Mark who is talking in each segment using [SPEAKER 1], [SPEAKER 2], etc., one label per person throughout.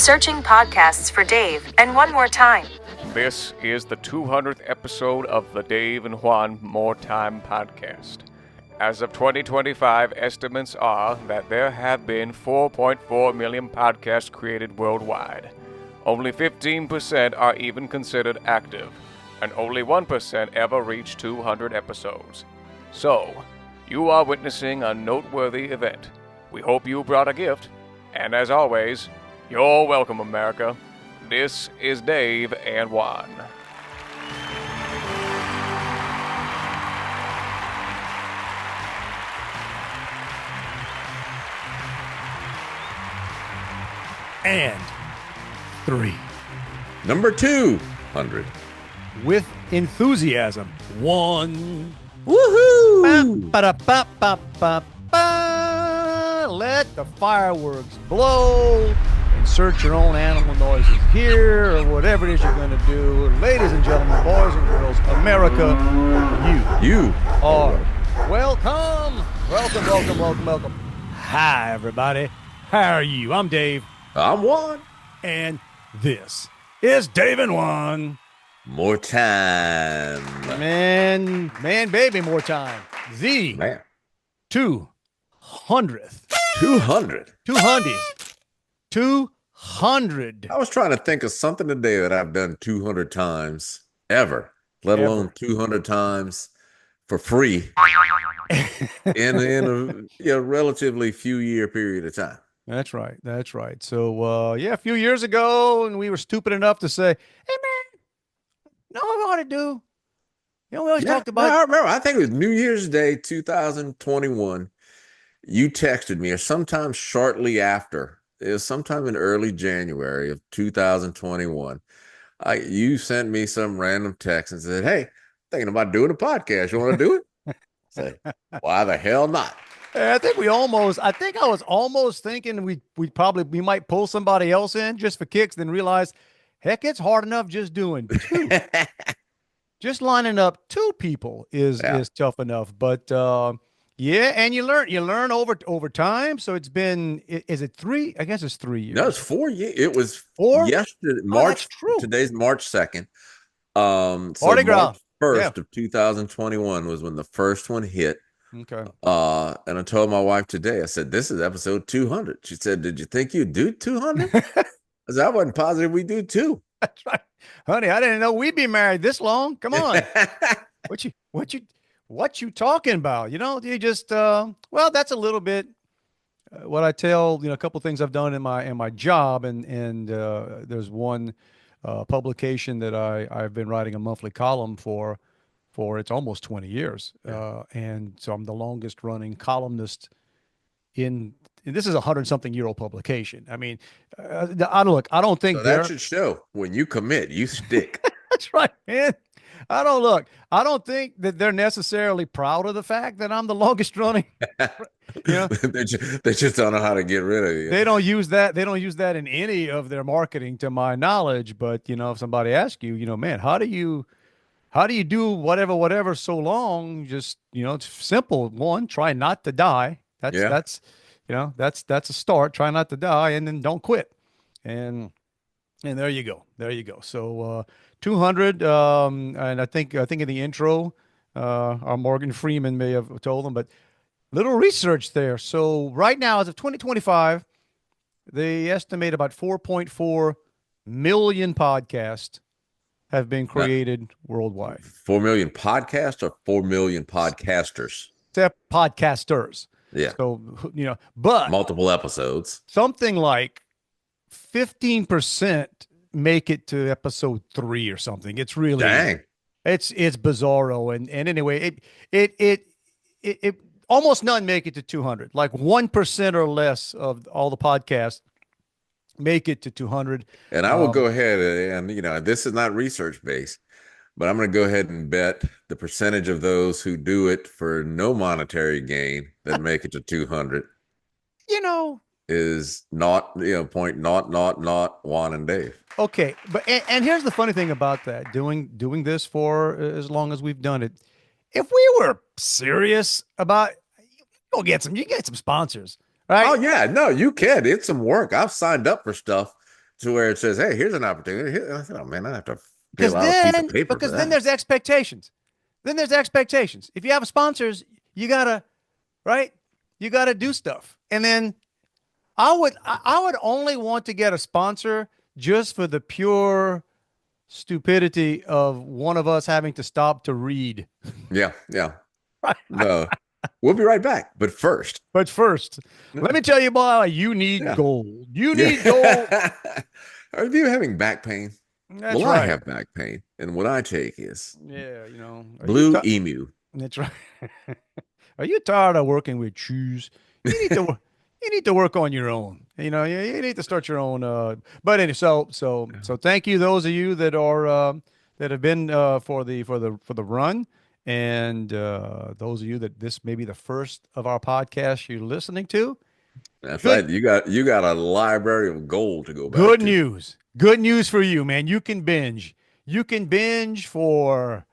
[SPEAKER 1] Searching podcasts for Dave, and one more time.
[SPEAKER 2] This is the 200th episode of the Dave and Juan More Time podcast. As of 2025, estimates are that there have been 4.4 million podcasts created worldwide. Only 15% are even considered active, and only 1% ever reach 200 episodes. So, you are witnessing a noteworthy event. We hope you brought a gift, and as always, you're welcome, America. This is Dave and Juan.
[SPEAKER 3] And 3.
[SPEAKER 4] Number 200.
[SPEAKER 3] With enthusiasm. 1.
[SPEAKER 4] Woohoo!
[SPEAKER 3] Ba-da-ba-ba-ba-ba. Let the fireworks blow. Insert your own animal noises here or whatever it is you're going to do. Ladies and gentlemen, boys and girls, America, you are welcome. Welcome. Hi, everybody. How are you? I'm Dave.
[SPEAKER 4] I'm Juan.
[SPEAKER 3] And this is Dave and Juan.
[SPEAKER 4] More time.
[SPEAKER 3] Man, baby, more time. The
[SPEAKER 4] Man.
[SPEAKER 3] 200th.
[SPEAKER 4] 200.
[SPEAKER 3] 200.
[SPEAKER 4] I was trying to think of something today that I've done 200 times ever, let alone 200 times for free in a relatively few year period of time.
[SPEAKER 3] That's right. So, a few years ago, and we were stupid enough to say, hey, man, know what we want to do? We always talked about.
[SPEAKER 4] I remember, I think it was New Year's Day, 2021. You texted me, or sometime shortly after. It was sometime in early January of 2021. You sent me some random text and said, hey, thinking about doing a podcast. You want to do it? Say, why the hell not?
[SPEAKER 3] I think I was almost thinking we might pull somebody else in just for kicks, then realize, heck, it's hard enough just doing 2. Just lining up 2 people is tough enough. But and you learn over time. So it's been, is it 3? I guess it's 3 years.
[SPEAKER 4] No, it's 4 years. It was
[SPEAKER 3] 4
[SPEAKER 4] yesterday,
[SPEAKER 3] March. True.
[SPEAKER 4] Today's March 2nd.
[SPEAKER 3] Mardi Gras.
[SPEAKER 4] March 1st of 2021 was when the first one hit.
[SPEAKER 3] Okay.
[SPEAKER 4] And I told my wife today, I said, this is episode 200. She said, did you think you'd do 200? I said, I wasn't positive we do 2.
[SPEAKER 3] That's right. Honey, I didn't know we'd be married this long. Come on. What you talking about? You just, that's a little bit what I tell, a couple of things I've done in my job. And there's one publication that I've been writing a monthly column for it's almost 20 years. And so I'm the longest running columnist and this is a 100-something-year-old publication. I mean, I don't think
[SPEAKER 4] so that should show when you commit, you stick.
[SPEAKER 3] That's right, man. I don't think that they're necessarily proud of the fact that I'm the longest running.
[SPEAKER 4] They just don't know how to get rid of you.
[SPEAKER 3] They don't use that in any of their marketing, to my knowledge. But if somebody asks you, man, how do you do whatever so long? Just it's simple. One, try not to die. That's a start. Try not to die, and then don't quit. And there you go. So 200. And I think in the intro, our Morgan Freeman may have told them, but little research there. So right now, as of 2025, they estimate about 4.4 million podcasts have been created worldwide.
[SPEAKER 4] 4 million podcasts or 4 million podcasters?
[SPEAKER 3] Podcasters.
[SPEAKER 4] Yeah.
[SPEAKER 3] So, but
[SPEAKER 4] multiple episodes. Something
[SPEAKER 3] like 15% make it to episode 3 or something. It's really,
[SPEAKER 4] dang.
[SPEAKER 3] It's bizarro. And anyway, it almost none make it to 200. Like 1% or less of all the podcasts make it to 200.
[SPEAKER 4] And I will go ahead and, this is not research based, but I'm going to go ahead and bet the percentage of those who do it for no monetary gain that make it to 200, is not, point not Juan and Dave.
[SPEAKER 3] Okay. But, and here's the funny thing about that, doing this for as long as we've done it. If we were serious about, you get some sponsors, right?
[SPEAKER 4] Oh yeah. No, you can. It's some work. I've signed up for stuff to where it says, "Hey, here's an opportunity." I said, "Oh man, I have to
[SPEAKER 3] Because
[SPEAKER 4] fill out a piece of
[SPEAKER 3] then,
[SPEAKER 4] paper for
[SPEAKER 3] because then
[SPEAKER 4] that."
[SPEAKER 3] there's expectations. Then there's expectations. If you have sponsors, you gotta, right? You gotta do stuff. And then I would only want to get a sponsor just for the pure stupidity of one of us having to stop to read.
[SPEAKER 4] Yeah, yeah. No, we'll be right back. But first,
[SPEAKER 3] But first, let me tell you about you need
[SPEAKER 4] yeah,
[SPEAKER 3] gold. You need gold.
[SPEAKER 4] yeah. Are you having back pain?
[SPEAKER 3] That's
[SPEAKER 4] Well, I
[SPEAKER 3] right.
[SPEAKER 4] have back pain, and what I take is
[SPEAKER 3] Yeah, are you
[SPEAKER 4] Blue Emu.
[SPEAKER 3] That's right. Are you tired of working with shoes? You need to you need to work on your own. You need to start your own. But anyway, so thank you those of you that are that have been for the run, and those of you that this may be the first of our podcast you're listening to.
[SPEAKER 4] That's
[SPEAKER 3] Good
[SPEAKER 4] right. You got a library of gold to go back
[SPEAKER 3] good
[SPEAKER 4] to.
[SPEAKER 3] news. Good news for you, man. You can binge. You can binge for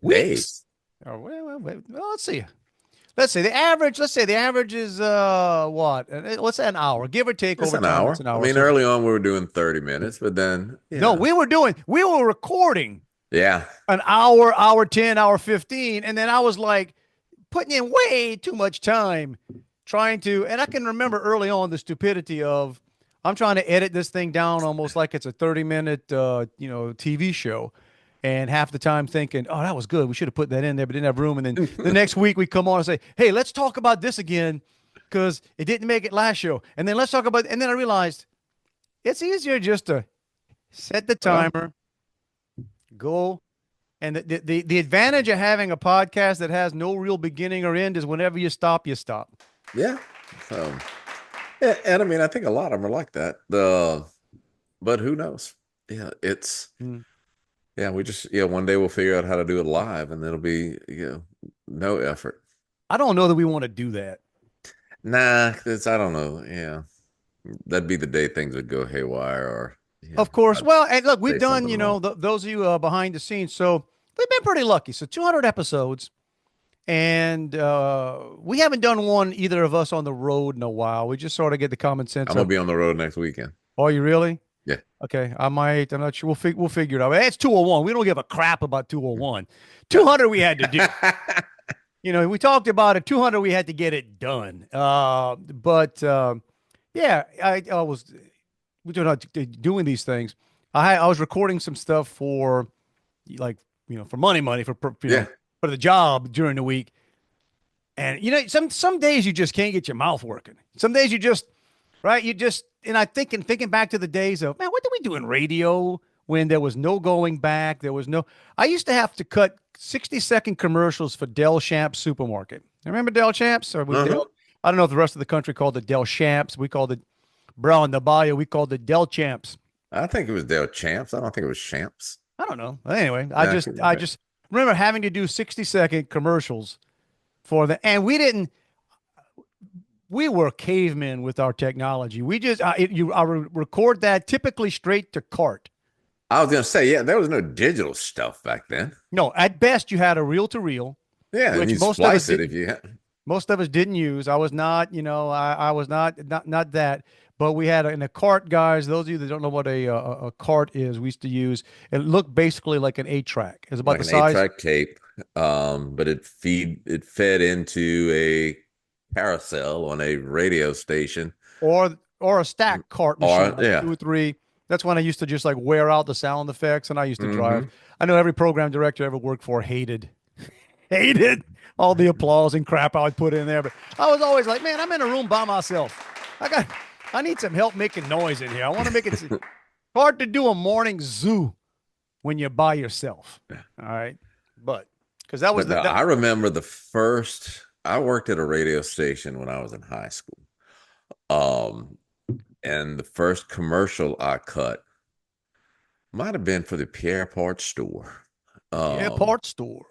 [SPEAKER 3] weeks.
[SPEAKER 4] Days.
[SPEAKER 3] Oh, well, let's see. Let's say the average. Let's say the average is what? Let's say an hour, give or take.
[SPEAKER 4] It's
[SPEAKER 3] Over
[SPEAKER 4] an
[SPEAKER 3] time, it's
[SPEAKER 4] hour.
[SPEAKER 3] an
[SPEAKER 4] I
[SPEAKER 3] hour.
[SPEAKER 4] mean,
[SPEAKER 3] So
[SPEAKER 4] early on we were doing 30 minutes, but then,
[SPEAKER 3] no, we were recording
[SPEAKER 4] yeah.
[SPEAKER 3] an hour, hour 10, hour 15, and then I was like putting in way too much time trying to. And I can remember early on the stupidity of I'm trying to edit this thing down almost like it's a 30-minute TV show. And half the time thinking, oh, that was good. We should have put that in there, but didn't have room. And then the next week we come on and say, hey, let's talk about this again because it didn't make it last show. And then let's talk about, and then I realized it's easier just to set the
[SPEAKER 4] Well,
[SPEAKER 3] timer, go. And the advantage of having a podcast that has no real beginning or end is whenever you stop, you stop.
[SPEAKER 4] yeah. So, yeah, and I mean, I think a lot of them are like that. But who knows? Yeah, it's
[SPEAKER 3] Mm.
[SPEAKER 4] yeah. One day we'll figure out how to do it live, and it'll be no effort.
[SPEAKER 3] I don't know that we want to do that.
[SPEAKER 4] Nah, I don't know. Yeah, that'd be the day things would go haywire, or
[SPEAKER 3] Of course.
[SPEAKER 4] I'd
[SPEAKER 3] Well, and look, we've
[SPEAKER 4] say
[SPEAKER 3] done,
[SPEAKER 4] something wrong.
[SPEAKER 3] those of you behind the scenes. So we've been pretty lucky. So 200 episodes. And we haven't done one, either of us, on the road in a while. We just sort of get the common sense
[SPEAKER 4] I'm gonna
[SPEAKER 3] of,
[SPEAKER 4] be on the road next weekend.
[SPEAKER 3] oh, you really?
[SPEAKER 4] Yeah.
[SPEAKER 3] Okay. I might. I'm not sure. We'll figure it out. It's 201. We don't give a crap about 201. 200 we had to do. We talked about it. 200 we had to get it done. But yeah, I was we were not doing these things. I was recording some stuff for like for money
[SPEAKER 4] Yeah.
[SPEAKER 3] for the job during the week. And some days you just can't get your mouth working. Some days you just right, and I thinking back to the days of, man, what did we do in radio when there was no going back? I used to have to cut 60-second commercials for Del Champs Supermarket. Remember Del Champs? Or I don't know if the rest of the country called it Del Champs. We called it Brown the Bayou. We called it Del Champs.
[SPEAKER 4] I think it was Dale Champs. I don't think it was Champs.
[SPEAKER 3] I don't know. Anyway,
[SPEAKER 4] Yeah,
[SPEAKER 3] I just remember having to do 60-second commercials for and we were cavemen with our technology. We just, I record that typically straight to cart.
[SPEAKER 4] I was gonna say, yeah, there was no digital stuff back then.
[SPEAKER 3] No, at best you had a reel to reel.
[SPEAKER 4] Yeah, and
[SPEAKER 3] which
[SPEAKER 4] you
[SPEAKER 3] most of us
[SPEAKER 4] splice it if you had.
[SPEAKER 3] Most of us didn't use. I was not, I was not that. But we had in a cart, guys. Those of you that don't know what a cart is, we used to use. It looked basically like an 8-track. It's about
[SPEAKER 4] Like
[SPEAKER 3] the
[SPEAKER 4] an
[SPEAKER 3] size.
[SPEAKER 4] 8-track tape, but it fed into a carousel on a radio station,
[SPEAKER 3] or a stack cart machine, like
[SPEAKER 4] yeah.
[SPEAKER 3] 2 or 3. That's when I used to just like wear out the sound effects, and I used to drive.
[SPEAKER 4] Mhm.
[SPEAKER 3] I know every program director I ever worked for hated all the applause and crap I would put in there. But I was always like, man, I'm in a room by myself. I need some help making noise in here. I want to make it hard to do a morning zoo when you're by yourself. All right. But because that was
[SPEAKER 4] I remember I worked at a radio station when I was in high school. And the first commercial I cut might have been for the Pierre Part store.
[SPEAKER 3] Part store.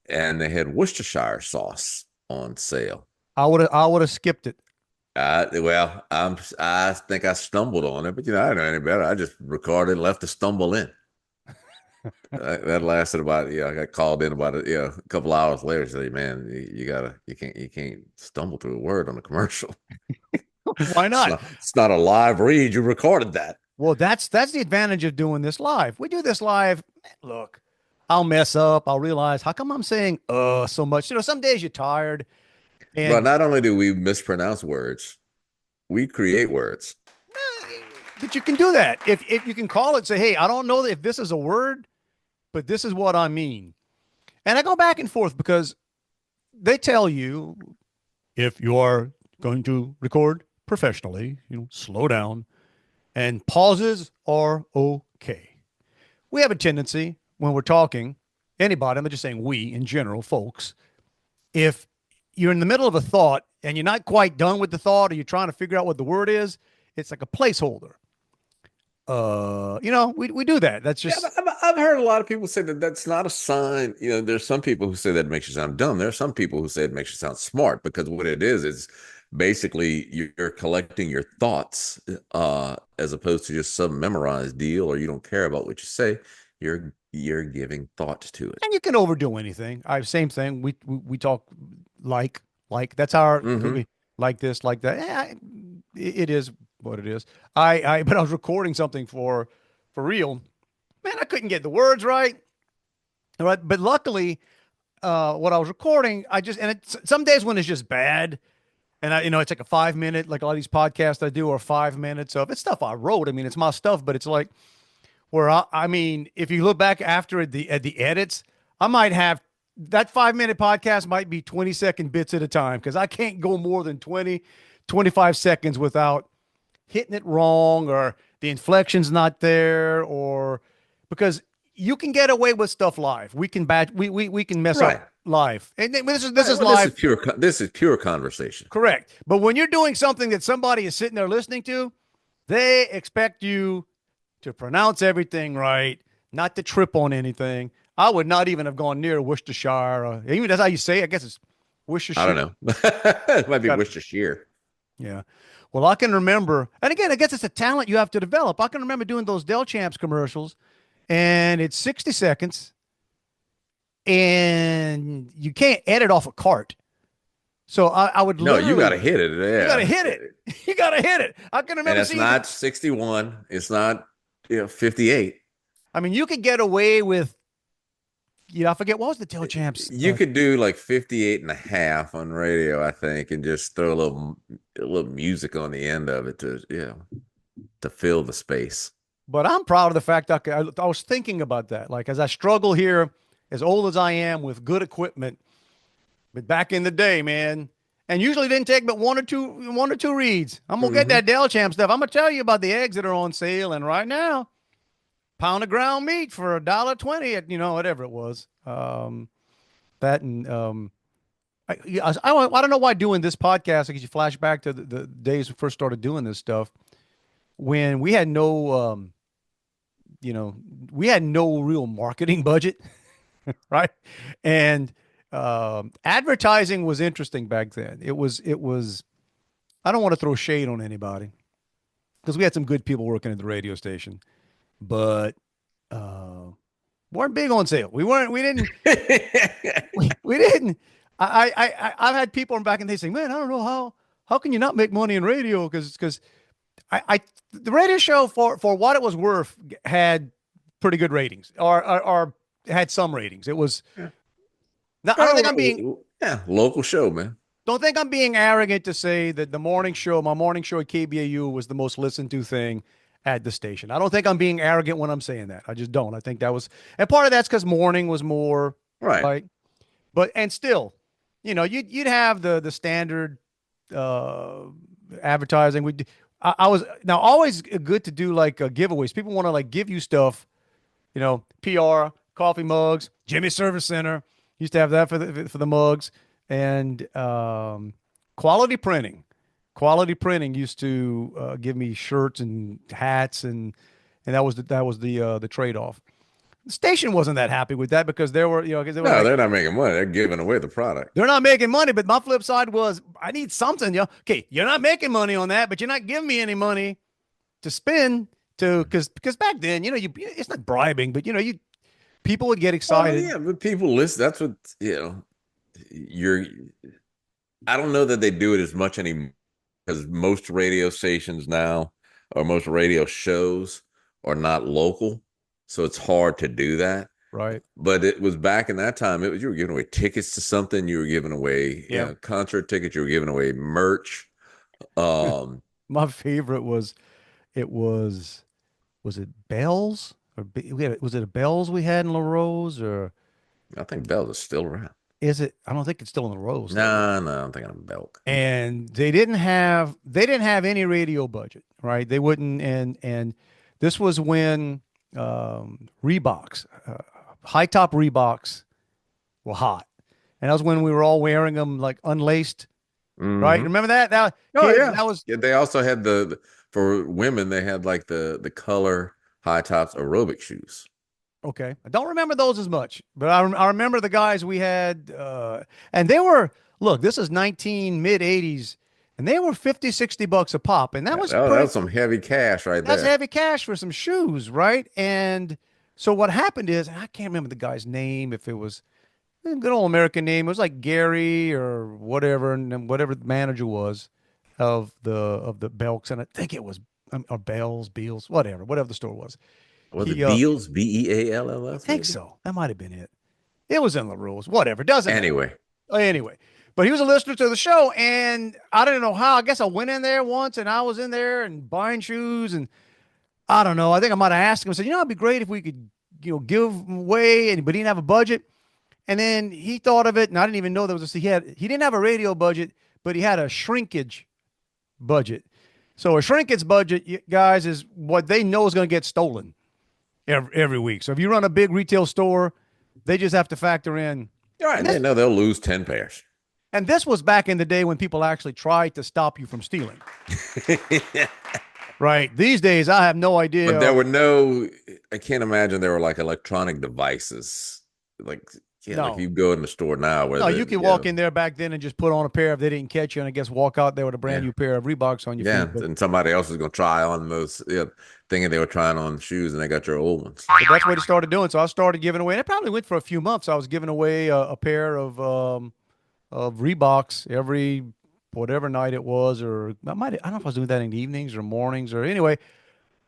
[SPEAKER 4] And they had Worcestershire sauce on sale.
[SPEAKER 3] I would have skipped it.
[SPEAKER 4] I think I stumbled on it, but I didn't know any better. I just recorded and left to stumble in. That lasted about, I got called in about it, a couple hours later. Say, man, you can't stumble through a word on a commercial.
[SPEAKER 3] Why not?
[SPEAKER 4] It's not a live read. You recorded that.
[SPEAKER 3] Well, that's the advantage of doing this live. We do this live. Look, I'll mess up. I'll realize how come I'm saying so much. Some days you're tired,
[SPEAKER 4] But
[SPEAKER 3] and
[SPEAKER 4] not only do we mispronounce words, we create words.
[SPEAKER 3] but you can do that if you can call it. Say, hey, I don't know if this is a word, but this is what I mean. And I go back and forth because they tell you if you are going to record professionally, slow down, and pauses are okay. We have a tendency when we're talking, anybody, I'm just saying we in general, folks, if you're in the middle of a thought and you're not quite done with the thought or you're trying to figure out what the word is, it's like a placeholder. We do that. That's
[SPEAKER 4] Yeah,
[SPEAKER 3] just
[SPEAKER 4] I've heard a lot of people say that that's not a sign. There's some people who say that makes you sound dumb. There are some people who say it makes you sound smart, because what it is basically you're collecting your thoughts, as opposed to just some memorized deal, or you don't care about what you say. You're giving thought to it.
[SPEAKER 3] and you can overdo anything. Same thing. We talk like that's our
[SPEAKER 4] Hmm.
[SPEAKER 3] we like this, like that. It is what it is. But I was recording something for real. Man, I couldn't get the words right. All right, but luckily, what I was recording, some days when it's just bad, and it's like a 5 minute, like a lot of these podcasts I do are 5 minutes of it's stuff I wrote. I mean, it's my stuff, but it's like where I mean, if you look back after at the edits, I might have that 5 minute podcast might be 20-second bits at a time because I can't go more than 20, 25 seconds without hitting it wrong or the inflection's not there or because you can get away with stuff live. We can mess
[SPEAKER 4] Right.
[SPEAKER 3] up live. And this
[SPEAKER 4] Right.
[SPEAKER 3] is
[SPEAKER 4] Well, this
[SPEAKER 3] live.
[SPEAKER 4] is pure. This is pure conversation.
[SPEAKER 3] Correct. But when you're doing something that somebody is sitting there listening to, they expect you to pronounce everything right, not to trip on anything. I would not even have gone near Worcestershire. Even that's how you say it. I guess it's
[SPEAKER 4] I
[SPEAKER 3] Worcestershire.
[SPEAKER 4] don't know. It might be
[SPEAKER 3] Got
[SPEAKER 4] Worcestershire.
[SPEAKER 3] Yeah. Well, I can remember, and again, I guess it's a talent you have to develop. I can remember doing those Dell Champs commercials, and it's 60 seconds, and you can't edit off a cart. So I would
[SPEAKER 4] No, you got
[SPEAKER 3] literally,
[SPEAKER 4] to hit it.
[SPEAKER 3] you got to
[SPEAKER 4] Yeah.
[SPEAKER 3] hit it. You got to hit it. I can
[SPEAKER 4] And
[SPEAKER 3] remember
[SPEAKER 4] it's
[SPEAKER 3] seeing,
[SPEAKER 4] not 61. It's not 58.
[SPEAKER 3] I mean, you could get away with, I forget what was the Dell Champs.
[SPEAKER 4] You could do like 58 and a half on radio, I think, and just throw a little music on the end of it to fill the space.
[SPEAKER 3] But I'm proud of the fact that I was thinking about that. Like, as I struggle here, as old as I am with good equipment, but back in the day, man, and usually didn't take but one or two reads. I'm gonna get
[SPEAKER 4] Hmm.
[SPEAKER 3] that Dell Champ stuff. I'm gonna tell you about the eggs that are on sale, and right now, pound of ground meat for $1.20 at whatever it was. That and I don't know why doing this podcast because you flash back to the days we first started doing this stuff when we had you know, we had no real marketing budget, right? And advertising was interesting back then. It was. I don't want to throw shade on anybody because we had some good people working at the radio station, but uh, weren't big on sale. We weren't. We didn't. We didn't. I've had people back in the day saying, "Man, I don't know how can you not make money in radio?" Because the radio show for what it was worth had pretty good ratings or had some ratings. It was. Now, I don't think I'm being
[SPEAKER 4] Local show, man.
[SPEAKER 3] don't think I'm being arrogant to say that my morning show at KBAU was the most listened to thing at the station. I don't think I'm being arrogant when I'm saying that. I just don't. I think that was, and part of that's because morning was more
[SPEAKER 4] Right.
[SPEAKER 3] like, but and still, you'd have the standard uh, advertising. I was now always good to do like giveaways. People want to like give you stuff, PR, coffee mugs, Jimmy Service Center used to have that for the mugs and quality printing. Quality printing used to give me shirts and hats and that was the trade off. The station wasn't that happy with that because there were because they were
[SPEAKER 4] No,
[SPEAKER 3] like
[SPEAKER 4] they're not making money. They're giving away the product.
[SPEAKER 3] they're not making money. But my flip side was I need something. Okay, you're not making money on that, but you're not giving me any money to spend to because back then it's not bribing, but you people would get excited.
[SPEAKER 4] Yeah, but people listen. That's what you're. I don't know that they do it as much anymore because most radio stations now or most radio shows are not local, so it's hard to do that.
[SPEAKER 3] Right.
[SPEAKER 4] But it was back in that time. It was you were giving away tickets to something. You were giving away,
[SPEAKER 3] Yeah.
[SPEAKER 4] concert tickets. You were giving away merch. Um,
[SPEAKER 3] My favorite was it was it Bells or was it a Bells we had in La Rose or
[SPEAKER 4] I think Bell is still around.
[SPEAKER 3] is it? I don't think it's still in La Rose though.
[SPEAKER 4] No, no, I'm thinking of Belk.
[SPEAKER 3] And they didn't have any radio budget, right? They wouldn't, and this was when Reeboks, high top Reeboks were hot, and that was when we were all wearing them like unlaced, right?
[SPEAKER 4] Hmm.
[SPEAKER 3] Remember that? That
[SPEAKER 4] Oh
[SPEAKER 3] kids,
[SPEAKER 4] yeah.
[SPEAKER 3] that was
[SPEAKER 4] Yeah, they also had for women they had like the color high tops aerobic shoes.
[SPEAKER 3] okay. I don't remember those as much, but I remember the guys we had, and they were, look, this is 19 mid 80s, and they were 50, $60 a pop. And that
[SPEAKER 4] Yeah,
[SPEAKER 3] was
[SPEAKER 4] that
[SPEAKER 3] pretty,
[SPEAKER 4] was some heavy cash right
[SPEAKER 3] that's
[SPEAKER 4] there.
[SPEAKER 3] heavy cash for some shoes, right? And so what happened is, I can't remember the guy's name, if it was a good old American name, it was like Gary or whatever, and then whatever the manager was of the Belks, and I think it was or Bells, Beals, whatever the store was.
[SPEAKER 4] Was
[SPEAKER 3] He
[SPEAKER 4] it Beals?
[SPEAKER 3] I
[SPEAKER 4] Bealls
[SPEAKER 3] think
[SPEAKER 4] maybe?
[SPEAKER 3] so. That might have been it. It was in the rules. Whatever. Doesn't matter.
[SPEAKER 4] Anyway,
[SPEAKER 3] Anyway, but he was a listener to the show, and I didn't know how. I guess I went in there once, and I was in there and buying shoes, and I don't know. I think I might have asked him. I said, it'd be great if we could, give away, but he didn't have a budget. And then he thought of it, and I didn't even know there was a. He didn't have a radio budget, but he had a shrinkage budget. So a shrinkage budget, guys, is what they know is going to get stolen every week. So if you run a big retail store, they just have to factor in.
[SPEAKER 4] all right, they know they'll lose 10 pairs.
[SPEAKER 3] And this was back in the day when people actually tried to stop you from stealing. Right. These days, I have no idea.
[SPEAKER 4] But there were no, I can't imagine there were like electronic devices. Like,
[SPEAKER 3] No.
[SPEAKER 4] like you go in the store now where
[SPEAKER 3] No, you could walk in there back then and just put on a pair if they didn't catch you, and I guess walk out there with a brand new pair of Reeboks on your
[SPEAKER 4] yeah,
[SPEAKER 3] feet. But
[SPEAKER 4] and somebody else is going to try on those, thinking they were trying on shoes and they got your old ones.
[SPEAKER 3] that's what they started doing. So I started giving away, and it probably went for a few months. I was giving away a pair of Reeboks every whatever night it was, or I don't know if I was doing that in the evenings or mornings or anyway.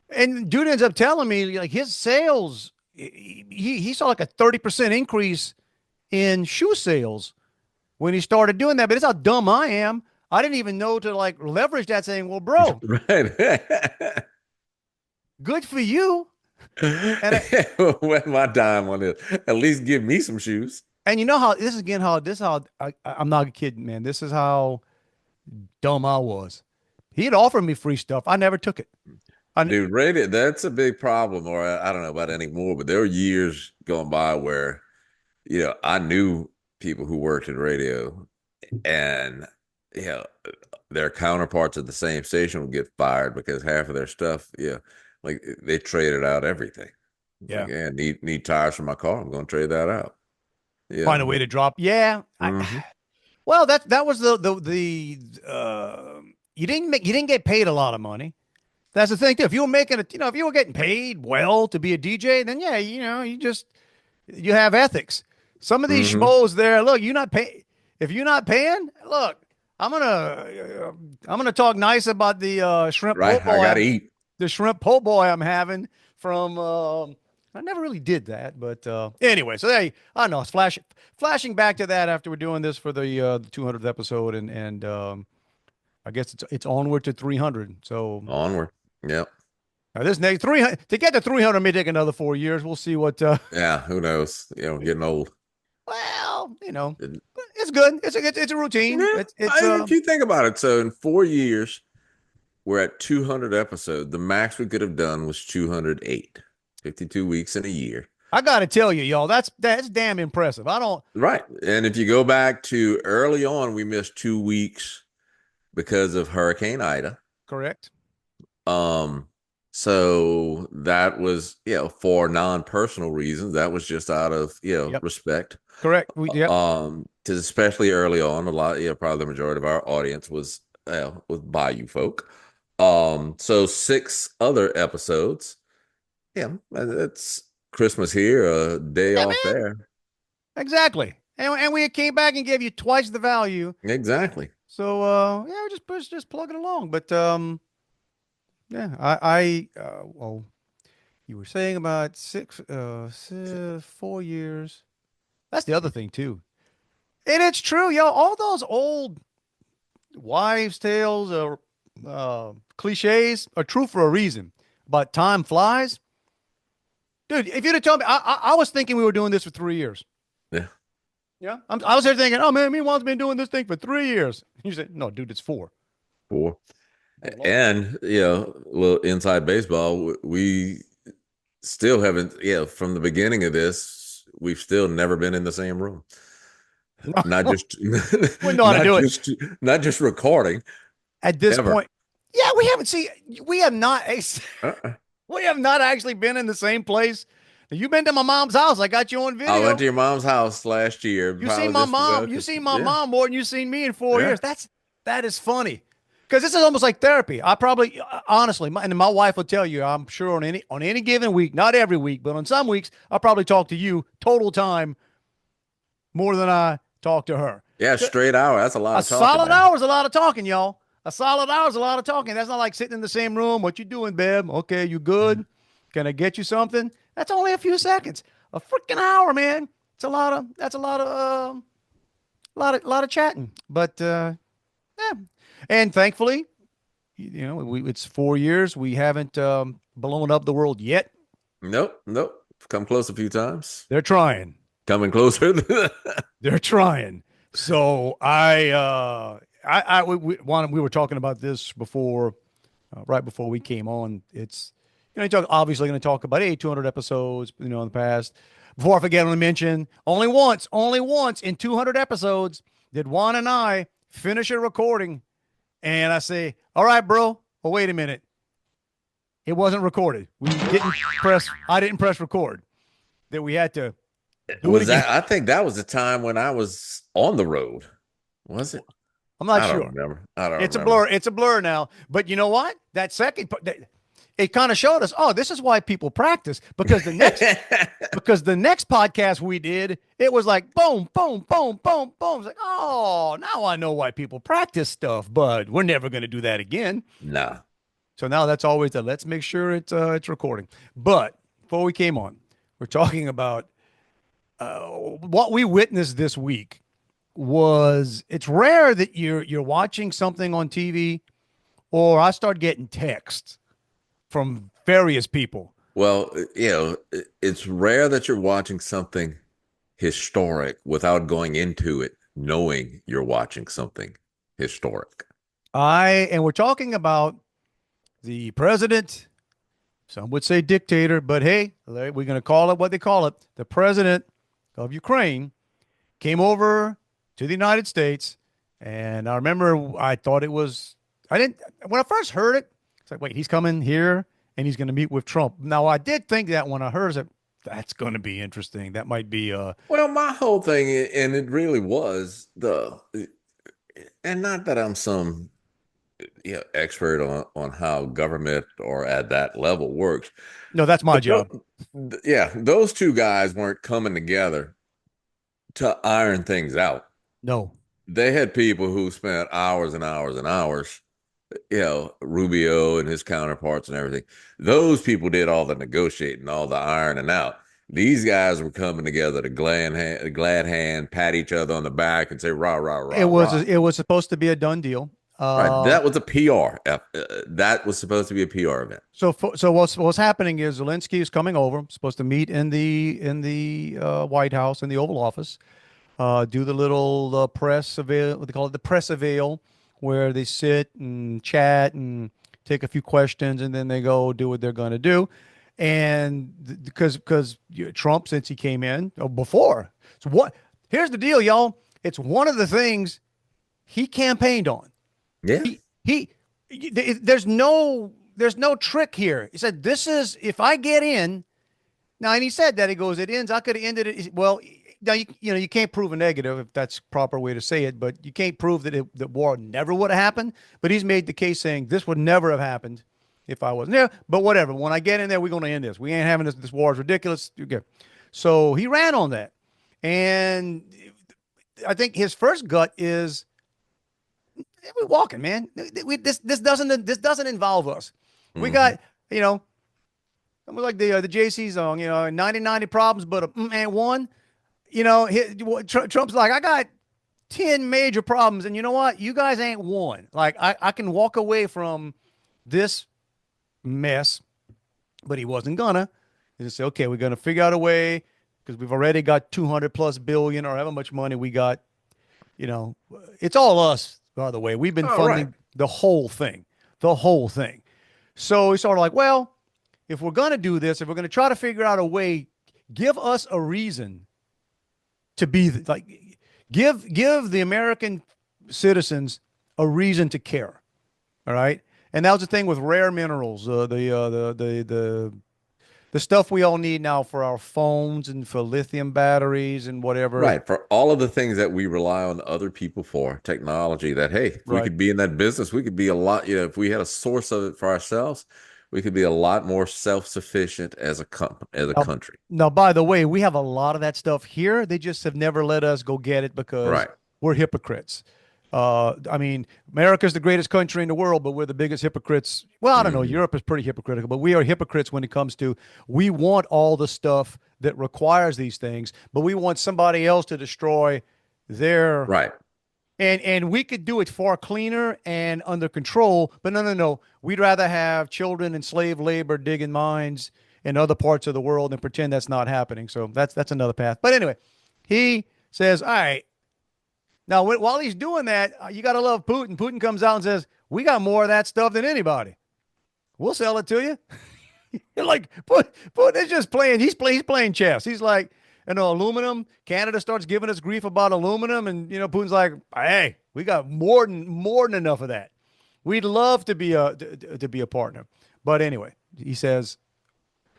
[SPEAKER 3] And dude ends up telling me like his sales, he saw like a 30% increase in shoe sales when he started doing that. But it's how dumb I am. I didn't even know to like leverage that, saying, well, bro,
[SPEAKER 4] Right.
[SPEAKER 3] good for you. And
[SPEAKER 4] Wet my dime on this. At least give me some shoes.
[SPEAKER 3] and you know how this is again, I'm not kidding, man. This is how dumb I was. He'd offer me free stuff. I never took it.
[SPEAKER 4] Dude, radio, that's a big problem. Or I don't know about anymore, but there were years going by where, I knew people who worked in radio and, their counterparts at the same station would get fired because half of their stuff, like they traded out everything.
[SPEAKER 3] Yeah.
[SPEAKER 4] Like, need tires for my car. I'm going to trade that out. Yeah.
[SPEAKER 3] Find a way to drop. Yeah.
[SPEAKER 4] Mhm.
[SPEAKER 3] Well, that was you didn't get paid a lot of money. That's the thing too. If you were making if you were getting paid well to be a DJ, then yeah, you have ethics. Some of these schmoes there, look, you're not pay. If you're not paying, look, I'm gonna talk nice about the shrimp
[SPEAKER 4] Right.
[SPEAKER 3] po'
[SPEAKER 4] I
[SPEAKER 3] boy.
[SPEAKER 4] got to eat.
[SPEAKER 3] The shrimp po' boy I'm having from. I never really did that, but anyway. So I don't know. It's flashing back to that after we're doing this for the 200th episode, and I guess it's onward to 300. So
[SPEAKER 4] Onward. Yep.
[SPEAKER 3] now this next 300 to get to 300 may take another 4 years. We'll see what.
[SPEAKER 4] Yeah. Who knows? Getting old.
[SPEAKER 3] Well, it's good. It's a routine.
[SPEAKER 4] Yeah,
[SPEAKER 3] It's
[SPEAKER 4] if you think about it, so in 4 years, we're at 200 episodes. The max we could have done was 208, 52 weeks in a year.
[SPEAKER 3] I got to tell you, y'all, that's damn impressive. I don't.
[SPEAKER 4] Right. And if you go back to early on, we missed 2 weeks because of Hurricane Ida.
[SPEAKER 3] Correct.
[SPEAKER 4] So that was, for non-personal reasons. That was just out of, respect.
[SPEAKER 3] Correct. Yep.
[SPEAKER 4] Because especially early on, a lot, probably the majority of our audience was Bayou folk. So 6 other episodes. Yeah, it's Christmas here, a day off there.
[SPEAKER 3] Exactly. And we came back and gave you twice the value.
[SPEAKER 4] Exactly.
[SPEAKER 3] So just plug it along. But Yeah, well, you were saying about 4 years. That's the other thing too. And it's true, yo. All those old wives' tales or cliches are true for a reason. But time flies. Dude, if you'd have told me, I was thinking we were doing this for 3 years.
[SPEAKER 4] Yeah.
[SPEAKER 3] Yeah. I was here thinking, oh man, me and Juan's been doing this thing for 3 years. You said, no, dude, it's 4.
[SPEAKER 4] 4.
[SPEAKER 3] Oh, Lord.
[SPEAKER 4] And, a little inside baseball, we still haven't, from the beginning of this, we've still never been in the same room. Not just,
[SPEAKER 3] We know how to do it.
[SPEAKER 4] Not just recording
[SPEAKER 3] At this
[SPEAKER 4] ever.
[SPEAKER 3] point. Yeah, we haven't seen, we have not,
[SPEAKER 4] Uh-uh.
[SPEAKER 3] we have not actually been in the same place. You've been to my mom's house. I got you on video.
[SPEAKER 4] I went to your mom's house last year.
[SPEAKER 3] You seen my mom. You seen my mom more than you seen me in 4 years. That is funny, because this is almost like therapy. I probably, honestly, and my wife will tell you, I'm sure on any given week, not every week, but on some weeks, I probably talk to you total time more than I talk to her.
[SPEAKER 4] Yeah, straight hour. That's a lot
[SPEAKER 3] A
[SPEAKER 4] of talking.
[SPEAKER 3] solid hour is a lot of talking, y'all. A solid hour is a lot of talking. That's not like sitting in the same room. What you doing, babe? Okay, you good? Can I get you something? That's only a few seconds. A freaking hour, man. It's a lot of. That's a lot of chatting. But yeah, and thankfully, it's 4 years. We haven't blown up the world yet.
[SPEAKER 4] Nope. Come close a few times.
[SPEAKER 3] They're trying.
[SPEAKER 4] Coming closer.
[SPEAKER 3] They're trying. So we were talking about this before, right before we came on. It's, obviously going to talk about 200 episodes, in the past. Before I forget, I want to mention only once in 200 episodes did Juan and I finish a recording, and I say, "All right, bro. Well, wait a minute. It wasn't recorded. I didn't press record. That we had to do it again."
[SPEAKER 4] I think that was the time when I was on the road. Was it?
[SPEAKER 3] I'm not
[SPEAKER 4] I
[SPEAKER 3] sure.
[SPEAKER 4] don't remember. I don't
[SPEAKER 3] It's
[SPEAKER 4] remember.
[SPEAKER 3] a blur. It's a blur now. But you know what? That second part, it kind of showed us, oh, this is why people practice, because the next podcast we did, it was like boom, boom, boom, boom, boom. It's like, oh, now I know why people practice stuff, but we're never going to do that again.
[SPEAKER 4] Nah.
[SPEAKER 3] So now that's always let's make sure it's recording. But before we came on, we're talking about what we witnessed this week. It's rare that you're watching something on TV, or I start getting texts from various people.
[SPEAKER 4] Well, it's rare that you're watching something historic without going into it, knowing you're watching something historic.
[SPEAKER 3] And we're talking about the president, some would say dictator, but hey, we're going to call it what they call it. The president of Ukraine came over to the United States. And I remember I thought when I first heard it, it's like, wait, he's coming here and he's going to meet with Trump. Now, I did think that when I heard it, that's going to be interesting. That might be
[SPEAKER 4] Well, my whole thing, and it really was and not that I'm some expert on how government or at that level works.
[SPEAKER 3] No, that's my job.
[SPEAKER 4] Those two guys weren't coming together to iron things out.
[SPEAKER 3] No.
[SPEAKER 4] They had people who spent hours and hours and hours, Rubio and his counterparts and everything. Those people did all the negotiating, all the ironing out. These guys were coming together to glad hand, pat each other on the back and say, rah, rah, rah.
[SPEAKER 3] It was supposed to be a done deal.
[SPEAKER 4] Right. That was a PR. That was supposed to be a PR event.
[SPEAKER 3] So what's happening is Zelensky is coming over, supposed to meet in the White House, in the Oval Office, do the little press avail, what they call it, the press avail, where they sit and chat and take a few questions, and then they go do what they're going to do. And because Trump, since he came in before, so here's the deal, y'all. It's one of the things he campaigned on.
[SPEAKER 4] Yeah.
[SPEAKER 3] There's no trick here. He said, this is, if I get in now, and he said that, he goes, it ends, I could have ended it. Well, now you can't prove a negative, if that's proper way to say it, but you can't prove that the war never would have happened. But he's made the case saying this would never have happened if I wasn't there. But whatever, when I get in there, we're going to end this. We ain't having this war is ridiculous. Okay. So he ran on that. And I think his first gut is, we're walking, man. This doesn't involve us. We got, you know, almost like the JC song, 90 problems, but ain't one. Trump's like, I got 10 major problems, and you know what? You guys ain't one. Like, I can walk away from this mess, but he wasn't gonna. He just said, okay, we're gonna figure out a way because we've already got 200 plus billion or however much money we got. It's all us, by the way. We've been
[SPEAKER 4] Oh, right.
[SPEAKER 3] funding the whole thing, the whole thing. So he's sort of like, well, if we're going to do this, if we're going to try to figure out a way, give us a reason to be like, give the American citizens a reason to care. All right. And that was the thing with rare minerals, the stuff we all need now for our phones and for lithium batteries and whatever.
[SPEAKER 4] Right. For all of the things that we rely on other people for, technology, that, hey, if we
[SPEAKER 3] Right.
[SPEAKER 4] could be in that business, we could be a lot, if we had a source of it for ourselves, we could be a lot more self-sufficient as a country.
[SPEAKER 3] Now, by the way, we have a lot of that stuff here. They just have never let us go get it because
[SPEAKER 4] Right.
[SPEAKER 3] we're hypocrites. I mean, America's the greatest country in the world, but we're the biggest hypocrites. Well, I don't know. Europe is pretty hypocritical, but we are hypocrites when it comes to we want all the stuff that requires these things, but we want somebody else to destroy their
[SPEAKER 4] Right.
[SPEAKER 3] and we could do it far cleaner and under control, but no. We'd rather have children and slave labor digging mines in other parts of the world and pretend that's not happening. So that's another path. But anyway, he says, all right. Now, while he's doing that, you got to love Putin. Putin comes out and says, we got more of that stuff than anybody. We'll sell it to you. You're like, Putin is just playing. He's playing chess. He's like, aluminum. Canada starts giving us grief about aluminum. And, Putin's like, hey, we got more than enough of that. We'd love to be a partner. But anyway, he says,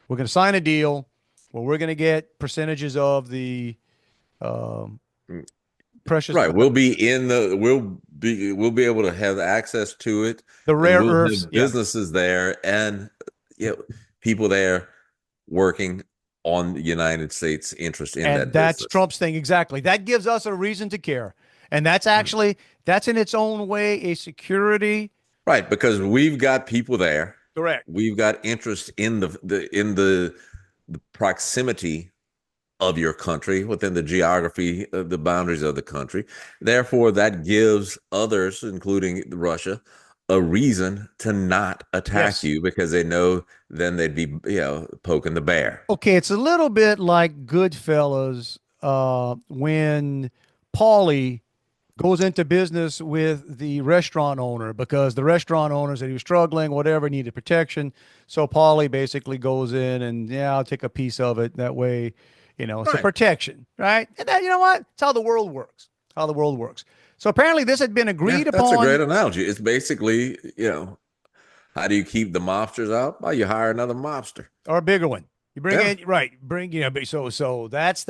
[SPEAKER 3] we're going to sign a deal where we're going to get percentages of the precious.
[SPEAKER 4] Right. We'll be able to have access to it.
[SPEAKER 3] The rare
[SPEAKER 4] we'll
[SPEAKER 3] earths.
[SPEAKER 4] have businesses there and people there working on the United States interest in that
[SPEAKER 3] that's
[SPEAKER 4] business.
[SPEAKER 3] Trump's thing. Exactly. That gives us a reason to care. And that's actually, that's in its own way a security.
[SPEAKER 4] Right. Because we've got people there.
[SPEAKER 3] Correct.
[SPEAKER 4] We've got interest in the proximity of your country, within the geography, the boundaries of the country. Therefore, that gives others, including Russia, a reason to not attack you because they know then they'd be, poking the bear.
[SPEAKER 3] Okay, it's a little bit like Goodfellas when Paulie goes into business with the restaurant owner because the restaurant owner said he was struggling, whatever, needed protection. So Paulie basically goes in and, I'll take a piece of it. That way, it's a protection, right? And then, you know what? It's how the world works. So apparently this had been agreed upon.
[SPEAKER 4] That's a great analogy. It's basically, how do you keep the mobsters out? Well, you hire another mobster.
[SPEAKER 3] Or a bigger one. You bring so that's,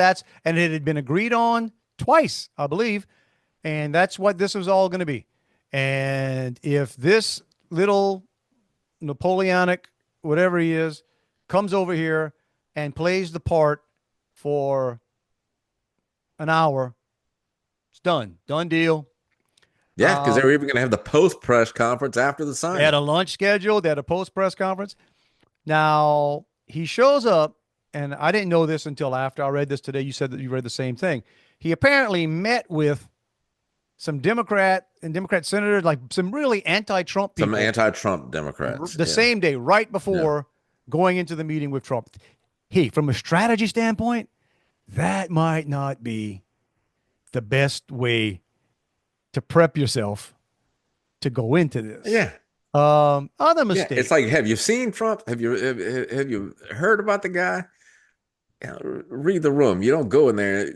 [SPEAKER 3] and it had been agreed on twice, I believe. And that's what this was all going to be. And if this little Napoleonic, whatever he is, comes over here and plays the part for an hour, it's done. Done deal.
[SPEAKER 4] Yeah, because they were even going to have the post-press conference after the signing.
[SPEAKER 3] They had a lunch scheduled. They had a post-press conference. Now, he shows up, and I didn't know this until after I read this today. You said that you read the same thing. He apparently met with some Democrat senators, like some really anti-Trump people.
[SPEAKER 4] Some anti-Trump Democrats.
[SPEAKER 3] The same day, right before going into the meeting with Trump. Hey, from a strategy standpoint, that might not be the best way to prep yourself to go into this.
[SPEAKER 4] Yeah.
[SPEAKER 3] Other mistakes.
[SPEAKER 4] It's like, have you seen Trump? Have you heard about the guy? Read the room. You don't go in there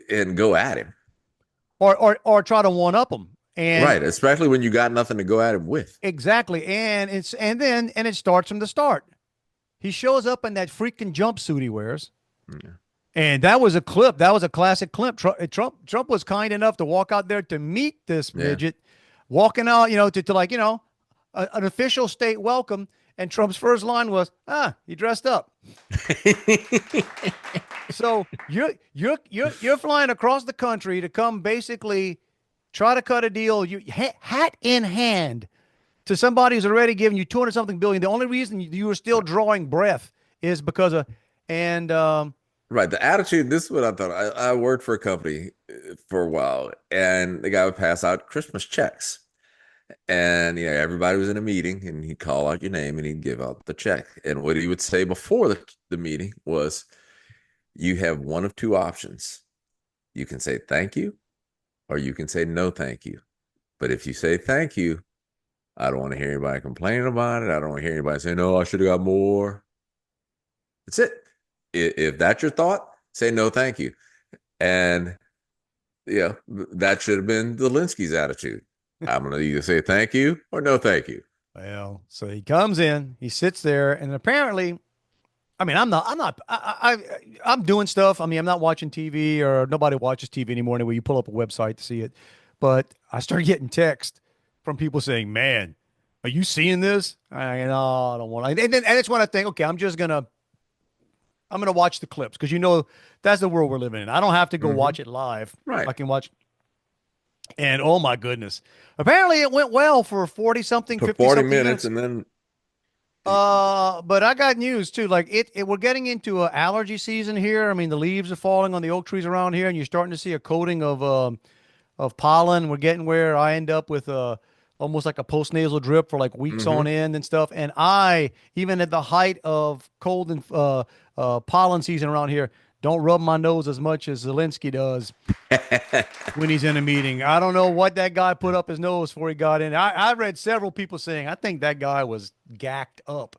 [SPEAKER 4] and go at him.
[SPEAKER 3] Or try to one up him. And
[SPEAKER 4] right, especially when you got nothing to go at him with.
[SPEAKER 3] Exactly. And it starts from the start. He shows up in that freaking jumpsuit he wears. Yeah. And that was a clip. That was a classic clip. Trump was kind enough to walk out there to meet this midget, walking out, to an official state welcome. And Trump's first line was, he dressed up. So you're flying across the country to come basically try to cut a deal, hat in hand, to somebody who's already given you 200 something billion. The only reason you are still drawing breath is because of, and
[SPEAKER 4] Right. The attitude, this is what I thought. I worked for a company for a while, and the guy would pass out Christmas checks. And everybody was in a meeting, and he'd call out your name and he'd give out the check. And what he would say before the meeting was, you have one of two options. You can say thank you, or you can say no thank you. But if you say thank you, I don't want to hear anybody complaining about it. I don't want to hear anybody saying, no, I should have got more. That's it. If that's your thought, say no thank you. And that should have been Zelensky's attitude. I'm going to either say thank you or no thank you.
[SPEAKER 3] Well, so he comes in, he sits there, and apparently, I mean, I'm doing stuff. I mean, I'm not watching TV, or nobody watches TV anymore anyway. You pull up a website to see it. But I started getting text from people saying, man, are you seeing this? I don't want to. And it's when I think, okay, I'm going to watch the clips, because that's the world we're living in. I don't have to go watch it live.
[SPEAKER 4] Right.
[SPEAKER 3] I can watch. And oh my goodness. Apparently it went well for 40 something, 50
[SPEAKER 4] 40
[SPEAKER 3] something
[SPEAKER 4] minutes and then
[SPEAKER 3] but I got news too. Like we're getting into an allergy season here. I mean, the leaves are falling on the oak trees around here, and you're starting to see a coating of pollen. We're getting where I end up with almost like a postnasal drip for like weeks on end and stuff. And I, even at the height of cold and pollen season around here, don't rub my nose as much as Zelensky does when he's in a meeting. I don't know what that guy put up his nose before he got in. I read several people saying, I think that guy was gacked up.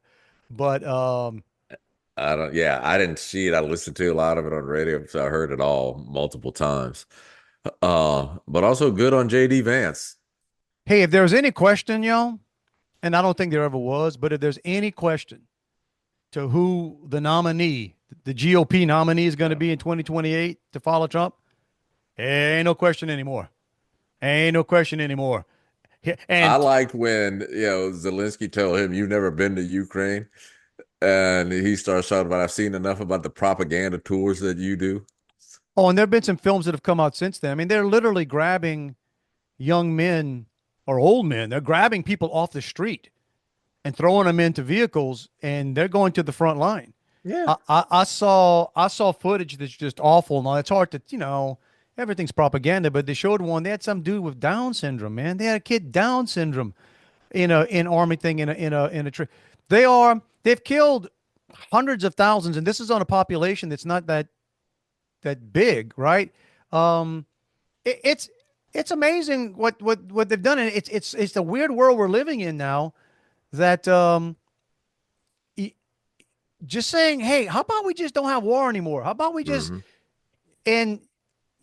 [SPEAKER 3] But
[SPEAKER 4] I didn't see it. I listened to a lot of it on radio, so I heard it all multiple times. But also good on JD Vance.
[SPEAKER 3] Hey, if there's any question, y'all, and I don't think there ever was, but if there's any question to who the nominee, the GOP nominee, is going to be in 2028 to follow Trump, ain't no question anymore. Ain't no question anymore. And
[SPEAKER 4] I liked when Zelensky told him, "You've never been to Ukraine," and he starts talking about, "I've seen enough about the propaganda tours that you do."
[SPEAKER 3] and there have been some films that have come out since then. I mean, they're literally grabbing young men or old men. They're grabbing people off the street and throwing them into vehicles, and they're going to the front line.
[SPEAKER 4] Yeah.
[SPEAKER 3] I saw footage that's just awful. Now it's hard to, everything's propaganda, but they showed one. They had some dude with Down syndrome, man. They had a kid Down syndrome in army thing in a tree. They've killed hundreds of thousands, and this is on a population that's not that big, right? It's amazing what they've done, and it's the weird world we're living in now. That just saying, hey, how about we just don't have war anymore? How about we just and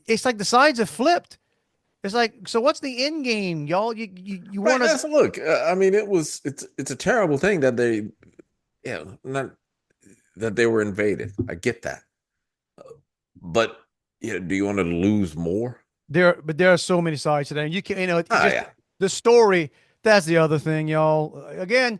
[SPEAKER 3] it's like the sides have flipped. It's like, so what's the end game, y'all? You want to
[SPEAKER 4] look? I mean, it's a terrible thing that they, not that they were invaded. I get that, but do you want to lose more?
[SPEAKER 3] But there are so many sides to that. And you can, the story. That's the other thing, y'all. Again,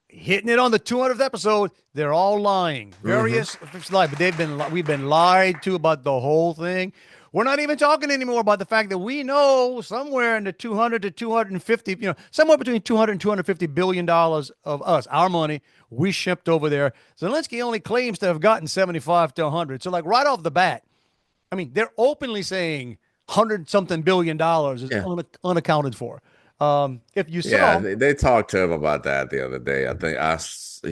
[SPEAKER 3] hitting it on the 200th episode. They're all lying. Various lies, but we've been lied to about the whole thing. We're not even talking anymore about the fact that we know somewhere in the 200 to 250, somewhere between 200 and 250 billion dollars of our money we shipped over there. Zelensky only claims to have gotten 75 to 100. So like right off the bat, I mean, they're openly saying 100 something billion dollars is unaccounted for. If you saw,
[SPEAKER 4] they talked to him about that the other day. I think